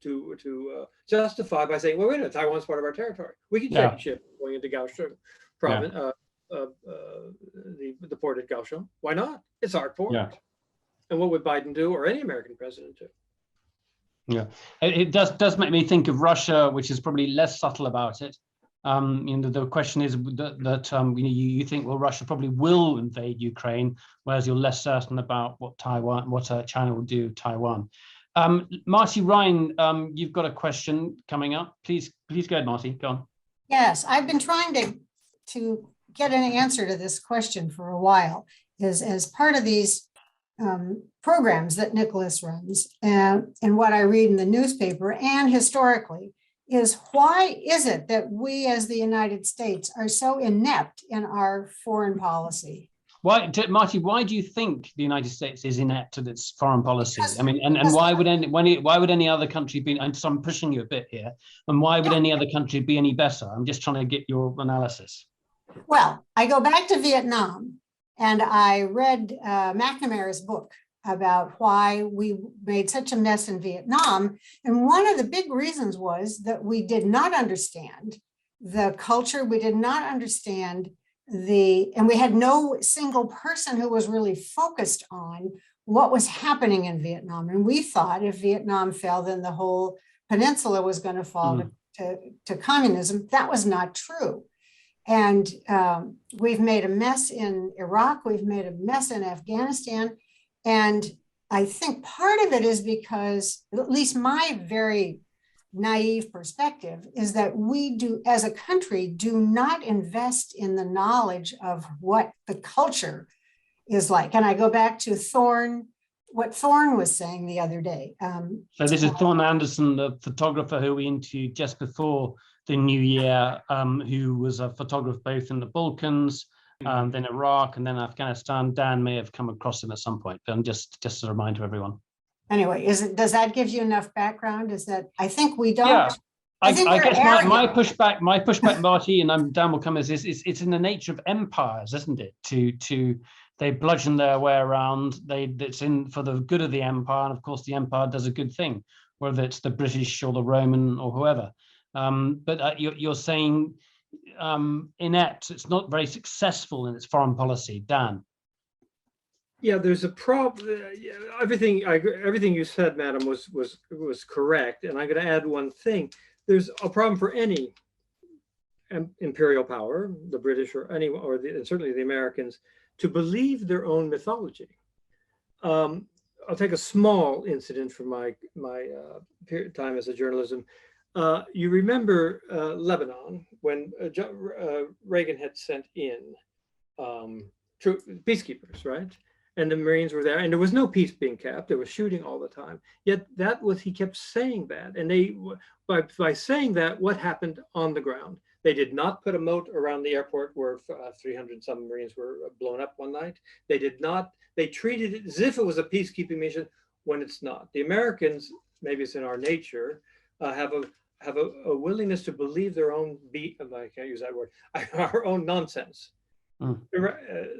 to justify by saying, well, wait a minute, Taiwan's part of our territory. We can take a ship going into Kaohsiung province, the port at Kaohsiung. Why not? It's our port. Yeah. And what would Biden do, or any American president do? Yeah, it does make me think of Russia, which is probably less subtle about it. The question is that you think, well, Russia probably will invade Ukraine, whereas you're less certain about what China will do to Taiwan. Marty Ryan, you've got a question coming up. Please go ahead, Marty. Go on. Yes, I've been trying to get an answer to this question for a while. As part of these programs that Nicholas runs, and what I read in the newspaper and historically, is why is it that we as the United States are so inept in our foreign policy? Marty, why do you think the United States is inept at its foreign policy? I mean, and why would any other country be, and so I'm pushing you a bit here, and why would any other country be any better? I'm just trying to get your analysis. Well, I go back to Vietnam, and I read McNamara's book about why we made such a mess in Vietnam. And one of the big reasons was that we did not understand the culture. We did not understand and we had no single person who was really focused on what was happening in Vietnam. And we thought if Vietnam fell, then the whole peninsula was going to fall to communism. That was not true. And we've made a mess in Iraq. We've made a mess in Afghanistan. And I think part of it is because, at least my very naive perspective, is that we do, as a country, do not invest in the knowledge of what the culture is like. And I go back to what Thorne was saying the other day. So this is Thorne Anderson, the photographer who we interviewed just before the new year, who was a photographer both in the Balkans, then Iraq, and then Afghanistan. Dan may have come across him at some point, but just a reminder to everyone. Anyway, does that give you enough background? Is that, I think we don't. Yeah. I guess my pushback, Marty, and Dan will come, is it's in the nature of empires, isn't it? They bludgeon their way around. It's in for the good of the empire, and of course the empire does a good thing, whether it's the British or the Roman or whoever. But you're saying inept. It's not very successful in its foreign policy, Dan. Yeah, there's a problem. Everything you said, madam, was correct. And I'm going to add one thing. There's a problem for any imperial power, the British or and certainly the Americans, to believe their own mythology. I'll take a small incident from my time as a journalism. You remember Lebanon, when Reagan had sent in peacekeepers, right? And the Marines were there, and there was no peace being kept. There was shooting all the time. Yet he kept saying that. And by saying that, what happened on the ground? They did not put a moat around the airport where 300 some Marines were blown up one night. They treated it as if it was a peacekeeping mission when it's not. The Americans, maybe it's in our nature, have a willingness to believe their own I can't use that word, our own nonsense.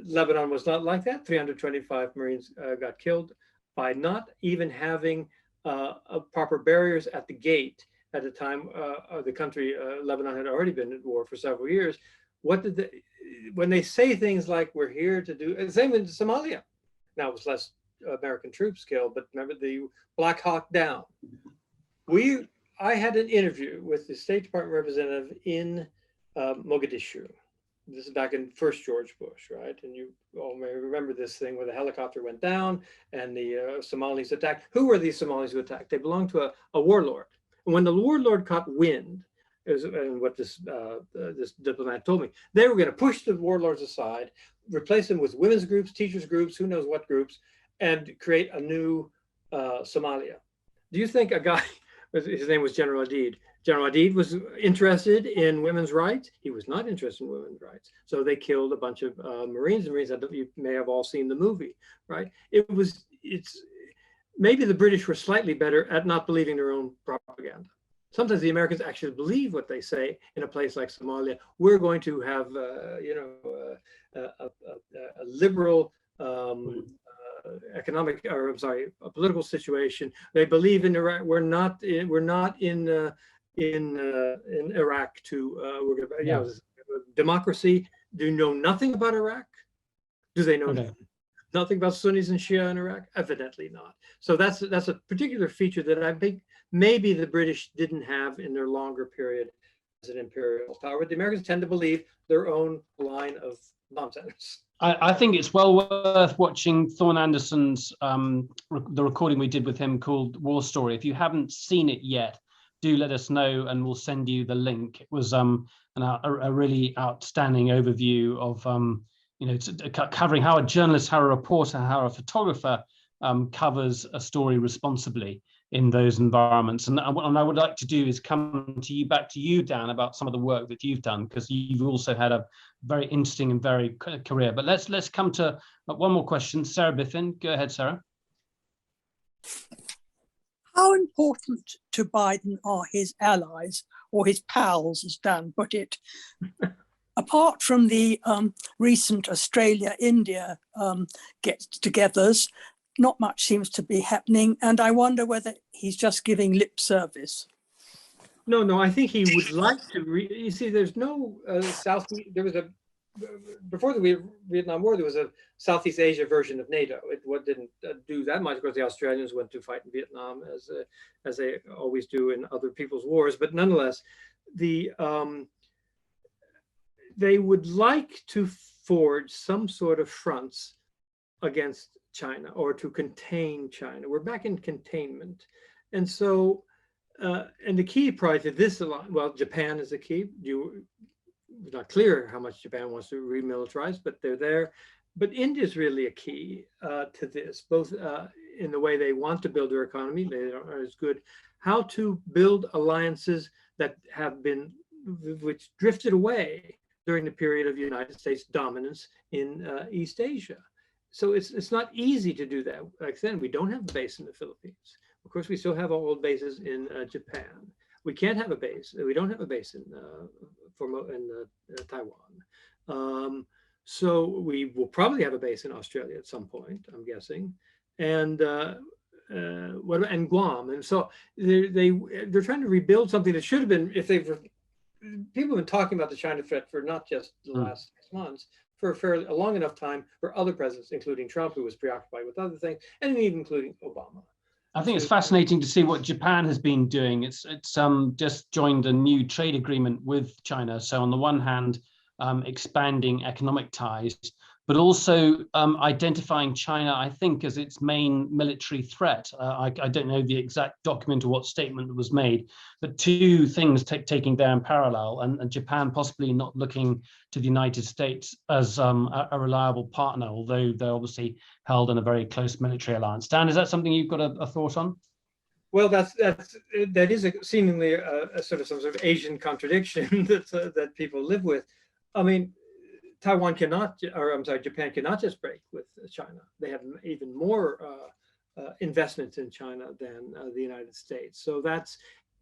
Lebanon was not like that. 325 Marines got killed by not even having proper barriers at the gate. At the time, the country, Lebanon, had already been at war for several years. When they say things like, we're here to do, the same in Somalia. Now it was less American troops killed, but remember the Black Hawk Down. I had an interview with the State Department representative in Mogadishu. This is back in first George Bush, right? And you all may remember this thing where the helicopter went down and the Somalis attacked. Who were these Somalis who attacked? They belonged to a warlord. And when the warlord caught wind, and what this diplomat told me, they were going to push the warlords aside, replace them with women's groups, teachers groups, who knows what groups, and create a new Somalia. Do you think a guy, his name was General Adid. General Adid was interested in women's rights. He was not interested in women's rights. So they killed a bunch of Marines. You may have all seen the movie, right? It's maybe the British were slightly better at not believing their own propaganda. Sometimes the Americans actually believe what they say in a place like Somalia. We're going to have, a liberal economic, or I'm sorry, a political situation. They believe in Iraq. We're not in Iraq we're going to, democracy. Do you know nothing about Iraq? Do they know nothing about Sunnis and Shia in Iraq? Evidently not. So that's a particular feature that I think maybe the British didn't have in their longer period as an imperial power. The Americans tend to believe their own line of nonsense. I think it's well worth watching Thorne Anderson's the recording we did with him called War Story. If you haven't seen it yet, do let us know and we'll send you the link. It was a really outstanding overview of covering how a journalist, how a reporter, how a photographer covers a story responsibly in those environments. And what I would like to do is come to you, back to you, Dan, about some of the work that you've done, because you've also had a very interesting and varied career. But let's come to one more question. Sarah Biffin, go ahead, Sarah. How important to Biden are his allies, or his pals, as Dan put it? Apart from the recent Australia-India get-togethers, not much seems to be happening, and I wonder whether he's just giving lip service. No, I think he would like to. You see, there's no there was before the Vietnam War, there was a Southeast Asia version of NATO. It didn't do that much because the Australians went to fight in Vietnam as they always do in other people's wars. But nonetheless, they would like to forge some sort of fronts against China or to contain China. We're back in containment. And so, and the key probably to this, well, Japan is the key. It's not clear how much Japan wants to remilitarize, but they're there. But India is really a key to this, both in the way they want to build their economy, they are as good, how to build alliances that have been, which drifted away during the period of United States dominance in East Asia. So it's not easy to do that. Like then, we don't have a base in the Philippines. Of course, we still have old bases in Japan. We can't have a base. We don't have a base in Taiwan. So we will probably have a base in Australia at some point, I'm guessing, and Guam. And so they're trying to rebuild something that should have been, people have been talking about the China threat for not just the last 6 months, for a long enough time for other presidents, including Trump, who was preoccupied with other things, and even including Obama. I think it's fascinating to see what Japan has been doing. It's just joined a new trade agreement with China. So on the one hand, expanding economic ties, but also identifying China, I think, as its main military threat. I don't know the exact document or what statement was made, but two things taking there in parallel, and Japan possibly not looking to the United States as a reliable partner, although they're obviously held in a very close military alliance. Dan, is that something you've got a thought on? Well, that is seemingly a sort of Asian contradiction that people live with. I mean, Japan cannot just break with China. They have even more investments in China than the United States. So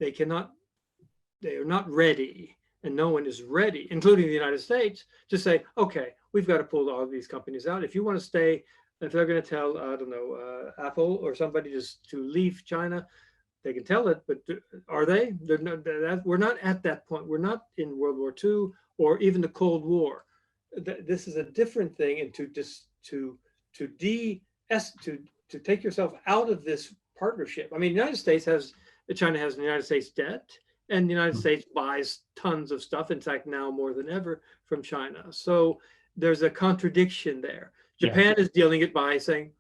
they are not ready, and no one is ready, including the United States, to say, okay, we've got to pull all of these companies out. If you want to stay, if they're going to tell, I don't know, Apple or somebody just to leave China, they can tell it, but are they? We're not at that point. We're not in World War II or even the Cold War. This is a different thing, and to to take yourself out of this partnership. I mean, China has the United States debt, and the United States buys tons of stuff, in fact, now more than ever from China. So there's a contradiction there. Japan is dealing it by saying,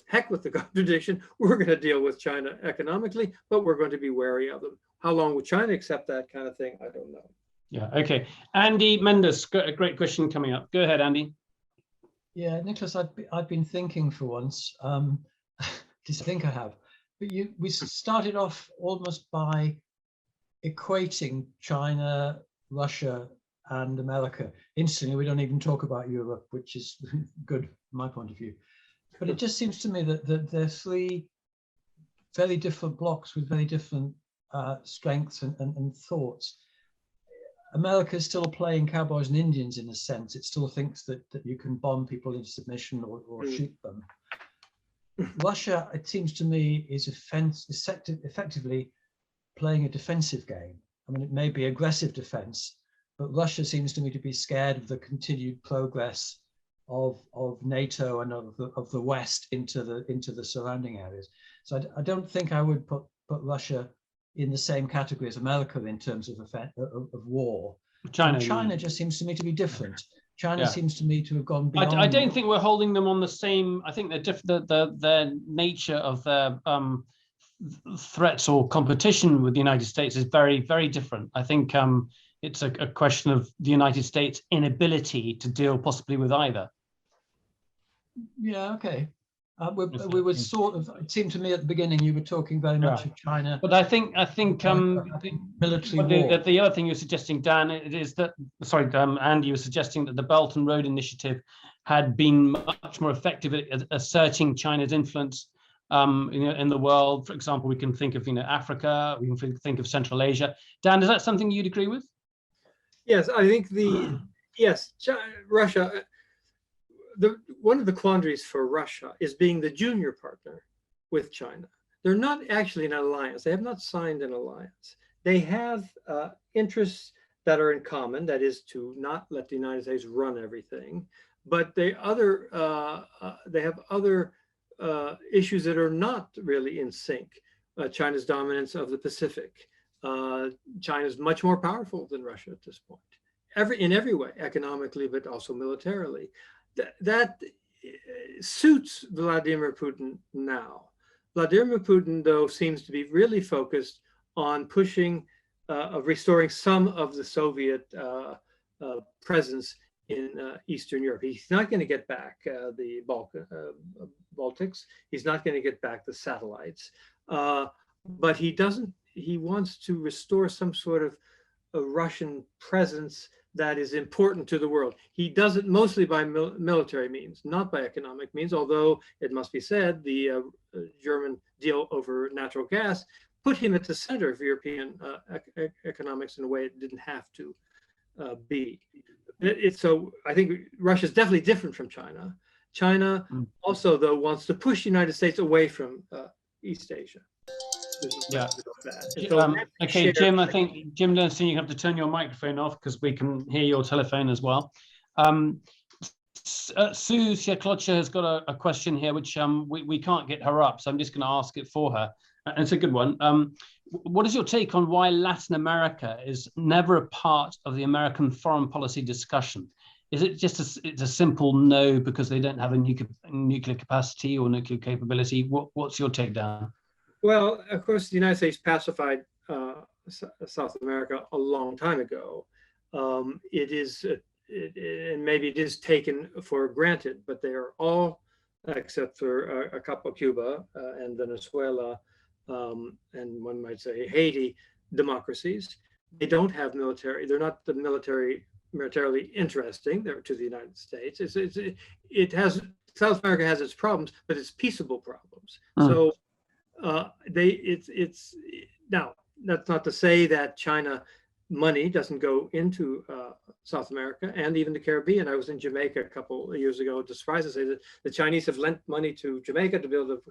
heck with the contradiction, we're going to deal with China economically, but we're going to be wary of them. How long would China accept that kind of thing? I don't know. Yeah, okay. Andy Mendes, got a great question coming up. Go ahead, Andy. Yeah, Nicholas, I've been thinking for once, at least I think I have, but we started off almost by equating China, Russia, and America. Instantly, we don't even talk about Europe, which is good from my point of view. But it just seems to me that they're three very different blocks with very different strengths and thoughts. America is still playing cowboys and Indians in a sense. It still thinks that you can bomb people into submission or shoot them. Russia, it seems to me, is effectively playing a defensive game. I mean, it may be aggressive defense, but Russia seems to me to be scared of the continued progress of NATO and of the West into the surrounding areas. So I don't think I would put Russia in the same category as America in terms of war. China just seems to me to be different. China seems to me to have gone beyond. I don't think we're holding them on the same. I think they're different. The nature of their threats or competition with the United States is very, very different. I think it's a question of the United States' inability to deal possibly with either. Yeah. Okay. We would sort of. It seemed to me at the beginning you were talking very much of China, but I think military war. The other thing you're suggesting, Dan, is that Andy, you were suggesting that the Belt and Road Initiative had been much more effective at asserting China's influence in the world. For example, we can think of Africa, we can think of Central Asia. Dan, is that something you'd agree with? Yes, I think Russia. One of the quandaries for Russia is being the junior partner with China. They're not actually in an alliance. They have not signed an alliance. They have interests that are in common, that is to not let the United States run everything, but they have other issues that are not really in sync. China's dominance of the Pacific. China's much more powerful than Russia at this point, in every way, economically, but also militarily. That suits Vladimir Putin now. Vladimir Putin, though, seems to be really focused on pushing, restoring some of the Soviet presence in Eastern Europe. He's not going to get back the Baltics. He's not going to get back the satellites. But he wants to restore some sort of a Russian presence that is important to the world. He does it mostly by military means, not by economic means, although it must be said the German deal over natural gas put him at the center of European economics in a way it didn't have to be. So I think Russia is definitely different from China. China also, though, wants to push the United States away from East Asia. Yeah. Okay, Jim, I think, Jim Lernstein, you have to turn your microphone off because we can hear your telephone as well. Sue Siaklocha has got a question here, which we can't get her up, so I'm just going to ask it for her. And it's a good one. What is your take on why Latin America is never a part of the American foreign policy discussion? Is it just it's a simple no because they don't have a nuclear capacity or nuclear capability? What's your take, Dan? Well, of course, the United States pacified South America a long time ago. And maybe it is taken for granted, but they are all, except for a couple, Cuba and Venezuela, and one might say Haiti, democracies. They don't have military. They're not militarily interesting. They're to the United States. South America has its problems, but it's peaceable problems. So. Now, that's not to say that China money doesn't go into South America and even the Caribbean. I was in Jamaica a couple of years ago, just surprised to say that the Chinese have lent money to Jamaica to build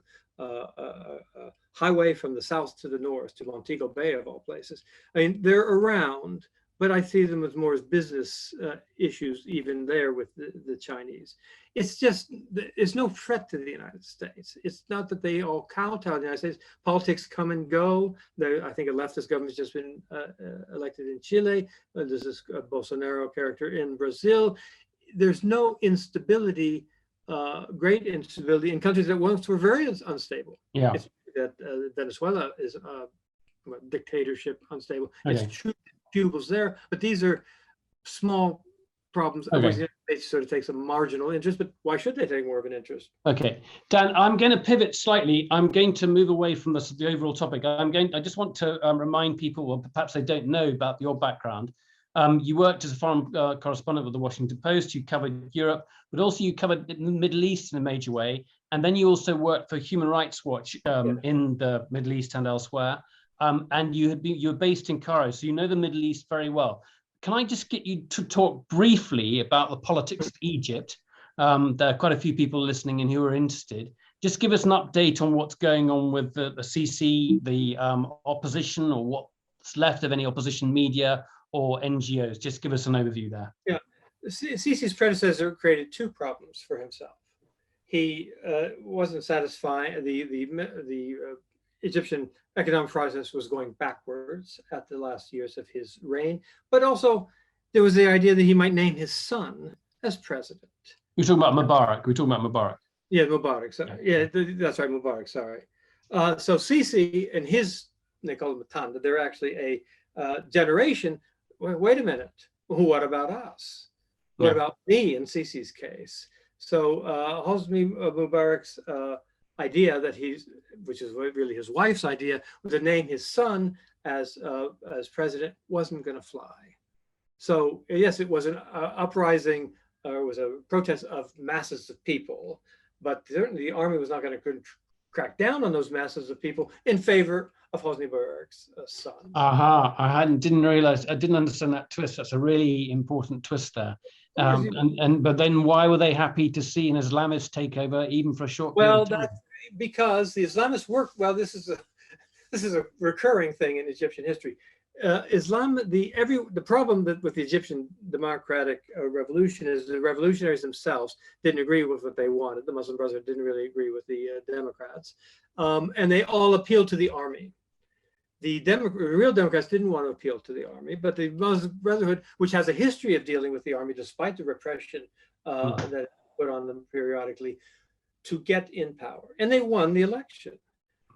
a highway from the south to the north to Montego Bay, of all places. I mean, they're around, but I see them as more as business issues even there with the Chinese. It's just, it's no threat to the United States. It's not that they all kowtow to the United States. Politics come and go. I think a leftist government has just been elected in Chile. There's this Bolsonaro character in Brazil. There's no instability, great instability in countries that once were very unstable. Yeah. It's that Venezuela is dictatorship, unstable. Okay. It's true Cuba's there, but these are small problems. Okay. They sort of take some marginal interest, but why should they take more of an interest? Okay, Dan, I'm going to pivot slightly. I'm going to move away from the overall topic. I just want to remind people, or perhaps they don't know about your background. You worked as a foreign correspondent with the Washington Post. You covered Europe, but also you covered the Middle East in a major way. And then you also worked for Human Rights Watch in the Middle East and elsewhere. And you were based in Cairo, so you know the Middle East very well. Can I just get you to talk briefly about the politics of Egypt? There are quite a few people listening in who are interested. Just give us an update on what's going on with the Sisi, the opposition, or what's left of any opposition media or NGOs. Just give us an overview there. Yeah, Sisi's predecessor created two problems for himself. He wasn't satisfied. The Egyptian economic process was going backwards at the last years of his reign, but also there was the idea that he might name his son as president. We're talking about Mubarak. We're talking about Mubarak. Yeah, Mubarak. Sorry. Yeah, that's right, Mubarak. Sorry. So Sisi and his, they call him Matanda, they're actually a generation. Wait a minute. What about us? What about me in Sisi's case? So Hosni Mubarak's idea that which is really his wife's idea, was to name his son as president, wasn't going to fly. So yes, it was an uprising, it was a protest of masses of people, but certainly the army was not going to crack down on those masses of people in favor of Hosni Mubarak's son. I didn't realize, I didn't understand that twist. That's a really important twist there. But then why were they happy to see an Islamist takeover even for a short period of time? Well, that's because the Islamists work. Well, this is a recurring thing in Egyptian history. The problem with the Egyptian democratic revolution is the revolutionaries themselves didn't agree with what they wanted. The Muslim Brotherhood didn't really agree with the Democrats, and they all appealed to the army. The real Democrats didn't want to appeal to the army, but the Muslim Brotherhood, which has a history of dealing with the army despite the repression that put on them periodically, to get in power, and they won the election.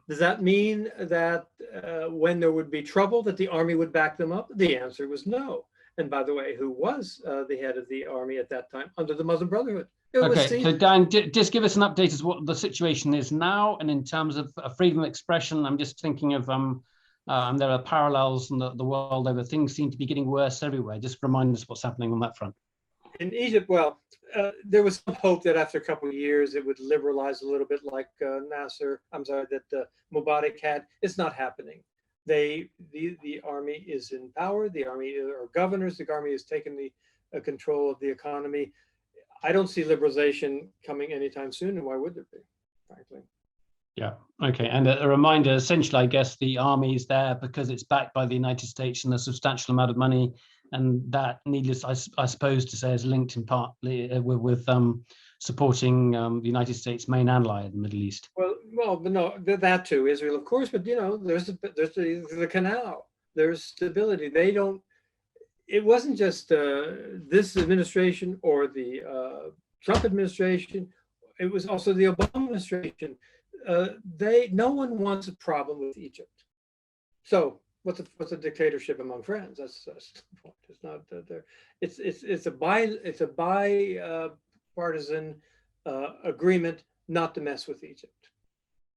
Does that mean that when there would be trouble that the army would back them up? The answer was no. And by the way, who was the head of the army at that time under the Muslim Brotherhood? Okay, so Dan, just give us an update as what the situation is now, and in terms of freedom of expression. I'm just thinking of there are parallels in the world over. Things seem to be getting worse everywhere. Just remind us what's happening on that front. In Egypt, well, there was some hope that after a couple of years it would liberalize a little bit, like that Mubarak had. It's not happening. The army is in power. The army are governors. The army has taken the control of the economy. I don't see liberalization coming anytime soon, and why would there be, frankly? Yeah. Okay. And a reminder, essentially, I guess the army is there because it's backed by the United States and a substantial amount of money. And that, needless, I suppose to say, is linked in part with supporting the United States' main ally in the Middle East. Well, but no, that too, Israel, of course. But there's the canal. There's stability. It wasn't just this administration or the Trump administration. It was also the Obama administration. No one wants a problem with Egypt. So what's a dictatorship among friends? That's the point. It's not there. It's a bipartisan agreement not to mess with Egypt.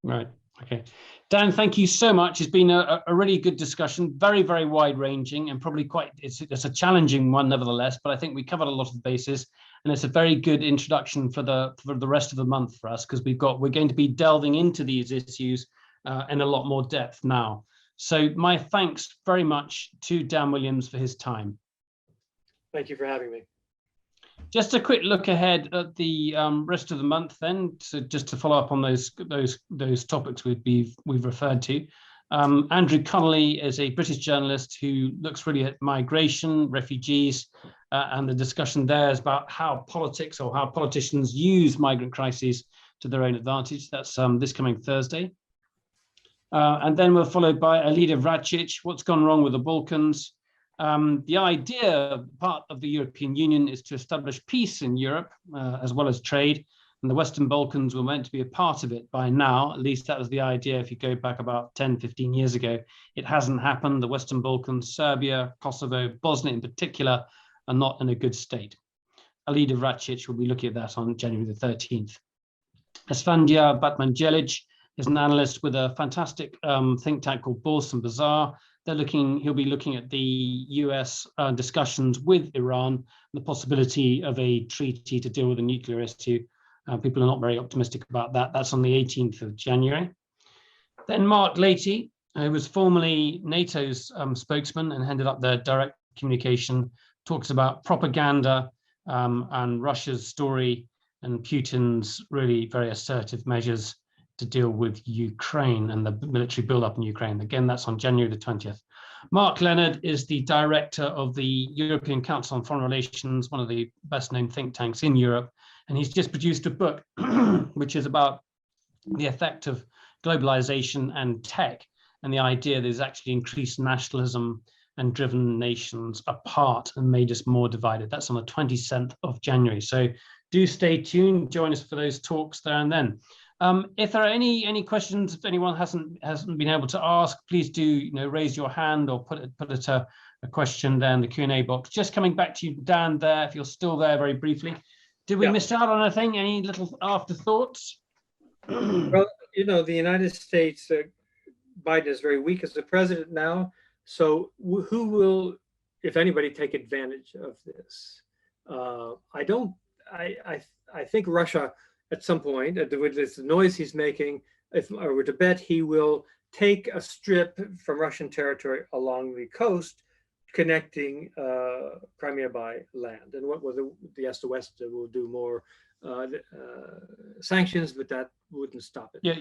Right. Okay. Dan, thank you so much. It's been a really good discussion, very, very wide ranging, and probably it's a challenging one nevertheless, but I think we covered a lot of the bases, and it's a very good introduction for the rest of the month for us, because we're going to be delving into these issues in a lot more depth now. So my thanks very much to Dan Williams for his time. Thank you for having me. Just a quick look ahead at the rest of the month then, so just to follow up on those topics we've referred to. Andrew Connolly is a British journalist who looks really at migration, refugees, and the discussion there is about how politics or how politicians use migrant crises to their own advantage. That's this coming Thursday. And then we're followed by Alida Vracic, What's Gone Wrong with the Balkans? The idea, part of the European Union, is to establish peace in Europe as well as trade. And the Western Balkans were meant to be a part of it by now. At least that was the idea if you go back about 10, 15 years ago. It hasn't happened. The Western Balkans, Serbia, Kosovo, Bosnia in particular, are not in a good state. Alida Vracic will be looking at that on January the 13th. Esfandia Batmanjelic is an analyst with a fantastic think tank called Borsa and Bazaar. He'll be looking at the US discussions with Iran, and the possibility of a treaty to deal with the nuclear issue. People are not very optimistic about that. That's on the 18th of January. Then Mark Leahy, who was formerly NATO's spokesman and headed up their direct communication, talks about propaganda and Russia's story and Putin's really very assertive measures to deal with Ukraine and the military buildup in Ukraine. Again, that's on January the 20th. Mark Leonard is the director of the European Council on Foreign Relations, one of the best known think tanks in Europe. And he's just produced a book, which is about the effect of globalization and tech, and the idea that there's actually increased nationalism and driven nations apart and made us more divided. That's on the 27th of January. So do stay tuned, join us for those talks there and then. If there are any questions, if anyone hasn't been able to ask, please do raise your hand or put it a question there in the Q&A box. Just coming back to you, Dan, there, if you're still there very briefly. Did we miss out on anything? Any little afterthoughts? Well, the United States, Biden is very weak as a president now. So who will, if anybody, take advantage of this? I think Russia at some point, with this noise he's making, if I were to bet, he will take a strip from Russian territory along the coast, connecting Crimea by land. And what was the West will do more sanctions, but that wouldn't stop it. Yeah,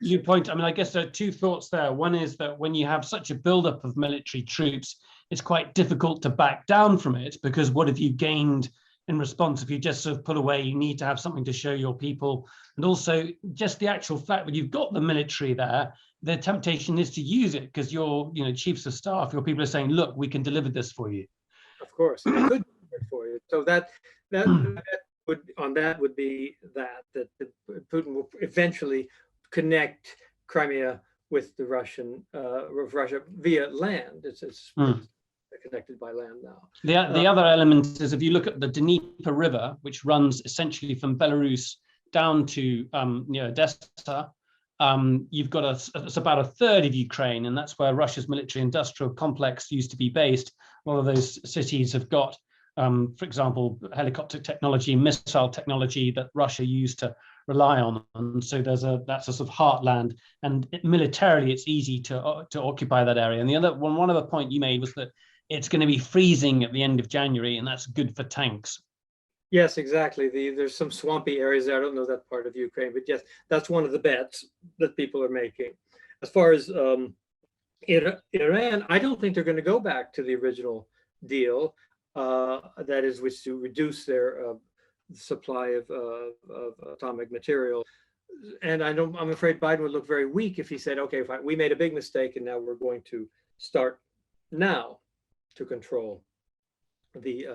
you point. I mean, I guess there are two thoughts there. One is that when you have such a buildup of military troops, it's quite difficult to back down from it, because what have you gained in response if you just sort of pull away? You need to have something to show your people. And also just the actual fact that you've got the military there, the temptation is to use it because your chiefs of staff, your people are saying, look, we can deliver this for you. Of course, I could deliver it for you. So that would be that Putin will eventually connect Crimea with the Russia via land. It's connected by land now. The other element is, if you look at the Dnieper River, which runs essentially from Belarus down to Odessa, you've got it's about a third of Ukraine, and that's where Russia's military industrial complex used to be based. A lot of those cities have got, for example, helicopter technology, missile technology that Russia used to rely on, and so that's a sort of heartland, and militarily it's easy to occupy that area. And one other point you made was that it's going to be freezing at the end of January, and that's good for tanks. Yes, exactly. There's some swampy areas there. I don't know that part of Ukraine, but yes, that's one of the bets that people are making. As far as Iran, I don't think they're going to go back to the original deal, that is, which to reduce their supply of atomic material. And I'm afraid Biden would look very weak if he said, okay, fine, we made a big mistake and now we're going to start now to control the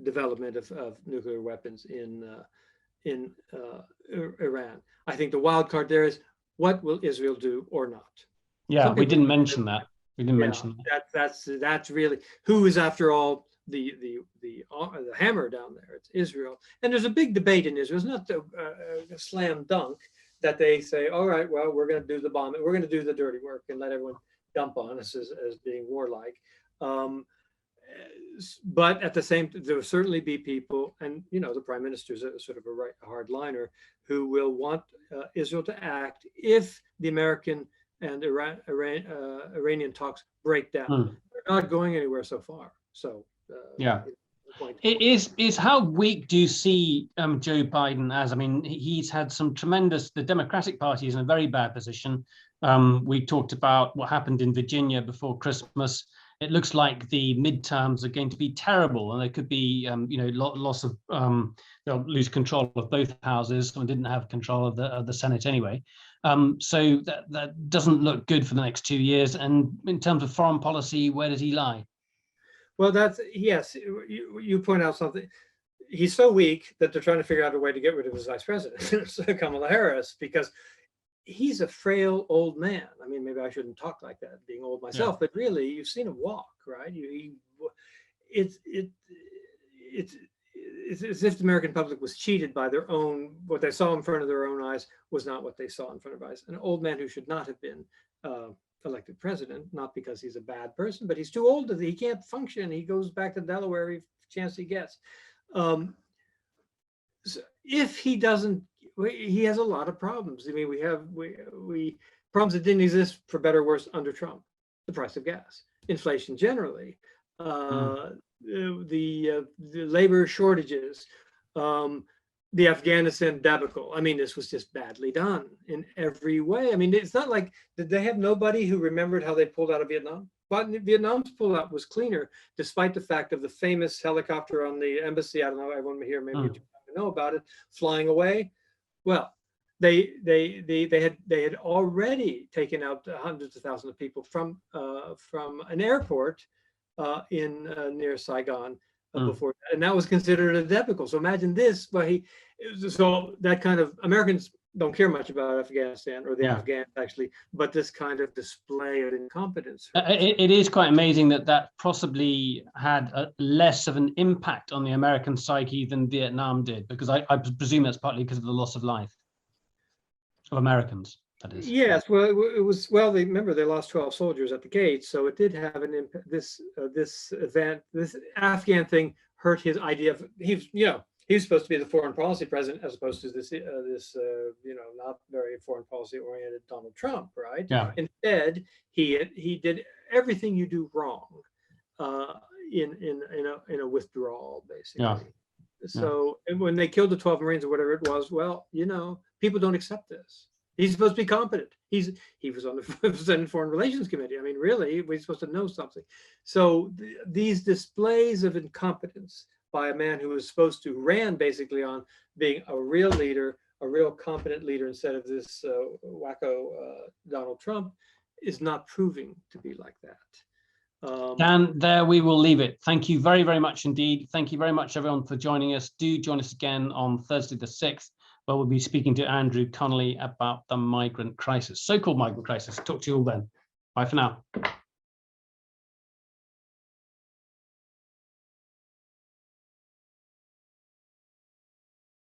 development of nuclear weapons in Iran. I think the wild card there is, what will Israel do or not? Yeah, we didn't mention that. We didn't mention that. That's really who is, after all, the hammer down there. It's Israel, and there's a big debate in Israel. It's not a slam dunk that they say, all right, well, we're going to do the bombing, we're going to do the dirty work and let everyone dump on us as being warlike. But at the same time, there will certainly be people, and the prime minister is a sort of a hardliner, who will want Israel to act if the American and Iranian talks break down. They're not going anywhere so far. So yeah. point. Is how weak do you see Joe Biden as? I mean, he's had some tremendous, the Democratic Party is in a very bad position. We talked about what happened in Virginia before Christmas. It looks like the midterms are going to be terrible, and there could be, loss of, they'll lose control of both houses, and didn't have control of the Senate anyway. So that doesn't look good for the next 2 years. And in terms of foreign policy, where does he lie? Well, yes, you point out something. He's so weak that they're trying to figure out a way to get rid of his vice president, Kamala Harris, because he's a frail old man. I mean, maybe I shouldn't talk like that, being old myself, but really, you've seen him walk, right? It's as if the American public was cheated by their own, what they saw in front of their own eyes was not what they saw in front of eyes. An old man who should not have been elected president, not because he's a bad person, but he's too old. He can't function. He goes back to Delaware every chance he gets. So if he doesn't, he has a lot of problems. I mean, we have problems that didn't exist, for better or worse, under Trump. The price of gas, inflation generally, the labor shortages, the Afghanistan debacle. I mean, this was just badly done in every way. I mean, it's not like, did they have nobody who remembered how they pulled out of Vietnam? But Vietnam's pullout was cleaner, despite the fact of the famous helicopter on the embassy. I don't know, everyone here maybe you know about it, flying away. Well, they had already taken out hundreds of thousands of people from an airport in near Saigon before that, and that was considered a debacle. So imagine this. Well, so that kind of, Americans don't care much about Afghanistan or the Afghans actually, but this kind of display of incompetence. It is quite amazing that possibly had less of an impact on the American psyche than Vietnam did, because I presume that's partly because of the loss of life of Americans. That is. Yes, well, it was. Well, remember they lost 12 soldiers at the gate, so it did have an impact. This event, this Afghan thing, hurt his idea of he was supposed to be the foreign policy president, as opposed to this not very foreign policy oriented Donald Trump, right? Yeah. Instead, he did everything you do wrong in a withdrawal, basically. Yeah. So and when they killed the 12 Marines or whatever it was, well, people don't accept this. He's supposed to be competent. He was on the Senate Foreign Relations Committee. I mean, really, we're supposed to know something. So these displays of incompetence by a man who was supposed to ran basically on being a real leader, a real competent leader, instead of this wacko Donald Trump, is not proving to be like that. Dan, there we will leave it. Thank you very, very much indeed. Thank you very much, everyone, for joining us. Do join us again on Thursday the 6th, where we'll be speaking to Andrew Connolly about the migrant crisis, so-called migrant crisis. Talk to you all then. Bye for now.